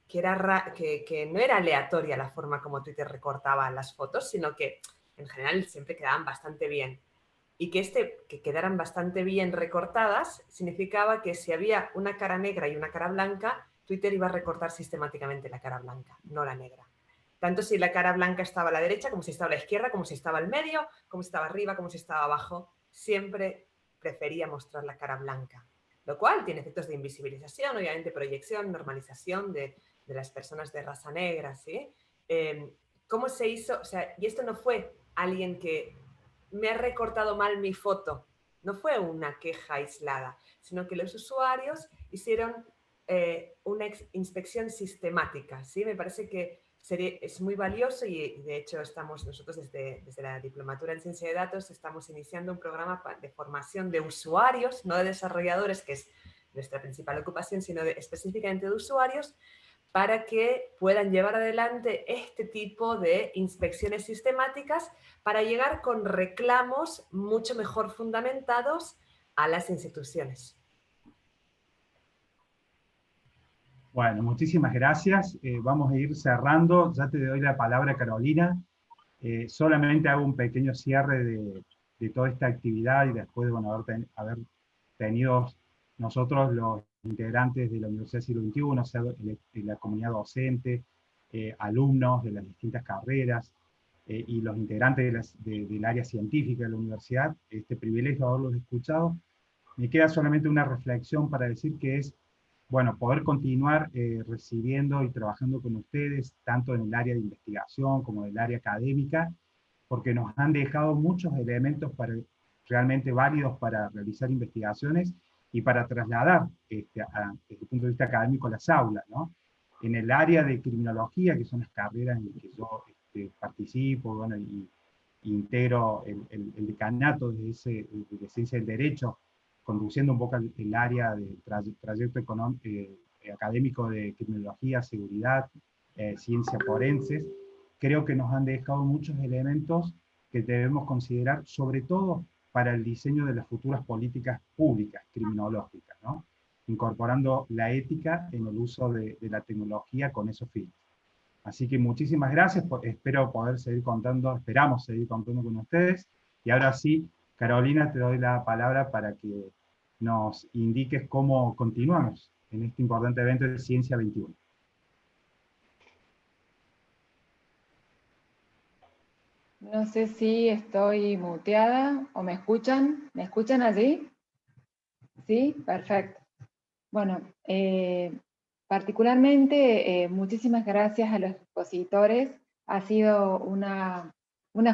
no era aleatoria la forma como Twitter recortaba las fotos, sino que en general siempre quedaban bastante bien. Y que quedaran bastante bien recortadas significaba que si había una cara negra y una cara blanca, Twitter iba a recortar sistemáticamente la cara blanca, no la negra. Tanto si la cara blanca estaba a la derecha, como si estaba a la izquierda, como si estaba al medio, como si estaba arriba, como si estaba abajo, siempre prefería mostrar la cara blanca. Lo cual tiene efectos de invisibilización, obviamente proyección, normalización de las personas de raza negra, ¿sí? ¿Cómo se hizo? O sea, y esto no fue alguien que me ha recortado mal mi foto, no fue una queja aislada, sino que los usuarios hicieron una inspección sistemática, ¿sí? Me parece que es muy valioso y de hecho nosotros desde la Diplomatura en Ciencia de Datos estamos iniciando un programa de formación de usuarios, no de desarrolladores, que es nuestra principal ocupación, sino específicamente de usuarios, para que puedan llevar adelante este tipo de inspecciones sistemáticas para llegar con reclamos mucho mejor fundamentados a las instituciones. Bueno, muchísimas gracias. Vamos a ir cerrando. Ya te doy la palabra, Carolina. Solamente hago un pequeño cierre de toda esta actividad y después de haber tenido nosotros los integrantes de la Universidad Siglo XXI, o sea, la comunidad docente, alumnos de las distintas carreras, y los integrantes del área científica de la universidad, este privilegio de haberlos escuchado. Me queda solamente una reflexión para decir que es, bueno, poder continuar recibiendo y trabajando con ustedes, tanto en el área de investigación como en el área académica, porque nos han dejado muchos elementos realmente válidos para realizar investigaciones y para trasladar desde el punto de vista académico a las aulas, ¿no? En el área de criminología, que son las carreras en las que yo participo, bueno, y integro el decanato de ciencia del derecho, conduciendo un poco el área de trayecto académico de criminología, seguridad, ciencias forenses. Creo que nos han dejado muchos elementos que debemos considerar, sobre todo para el diseño de las futuras políticas públicas criminológicas, ¿no? Incorporando la ética en el uso de la tecnología con esos fines. Así que muchísimas gracias, esperamos seguir contando con ustedes. Y ahora sí, Carolina, te doy la palabra para que nos indiques cómo continuamos en este importante evento de Ciencia 21. No sé si estoy muteada o me escuchan. ¿Me escuchan allí? Sí, perfecto. Bueno, particularmente muchísimas gracias a los expositores. Ha sido una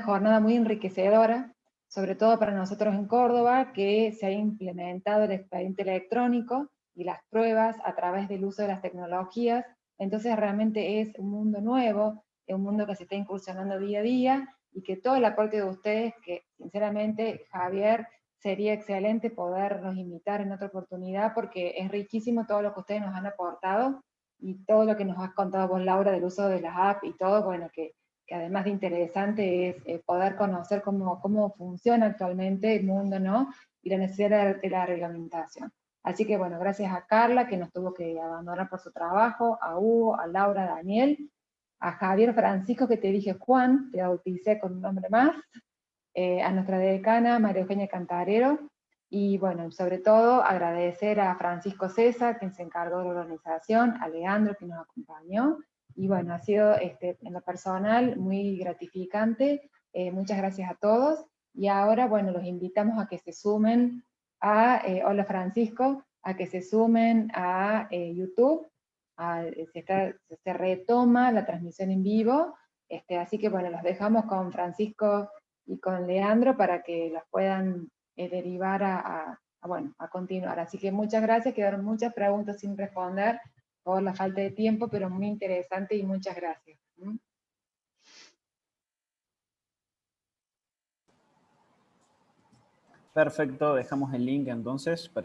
jornada muy enriquecedora, sobre todo para nosotros en Córdoba, que se ha implementado el expediente electrónico y las pruebas a través del uso de las tecnologías. Entonces realmente es un mundo nuevo, es un mundo que se está incursionando día a día, y que todo el aporte de ustedes, que sinceramente, Javier, sería excelente podernos invitar en otra oportunidad, porque es riquísimo todo lo que ustedes nos han aportado, y todo lo que nos has contado vos, Laura, del uso de las apps y todo, bueno, que además de interesante es poder conocer cómo funciona actualmente el mundo, ¿no? Y la necesidad de la reglamentación. Así que bueno, gracias a Carla, que nos tuvo que abandonar por su trabajo, a Hugo, a Laura, a Daniel, a Javier Francisco, que te dije Juan, te bauticé con un nombre más, a nuestra decana, María Eugenia Cantarero, y bueno, sobre todo agradecer a Francisco César, quien se encargó de la organización, a Leandro, que nos acompañó, y bueno, ha sido en lo personal muy gratificante. Muchas gracias a todos, y ahora, bueno, los invitamos a que se sumen hola Francisco, a que se sumen a YouTube. Se retoma la transmisión en vivo, así que bueno, los dejamos con Francisco y con Leandro para que los puedan derivar a continuar. Así que muchas gracias, quedaron muchas preguntas sin responder por la falta de tiempo, pero muy interesante, y muchas gracias. Perfecto, dejamos el link entonces.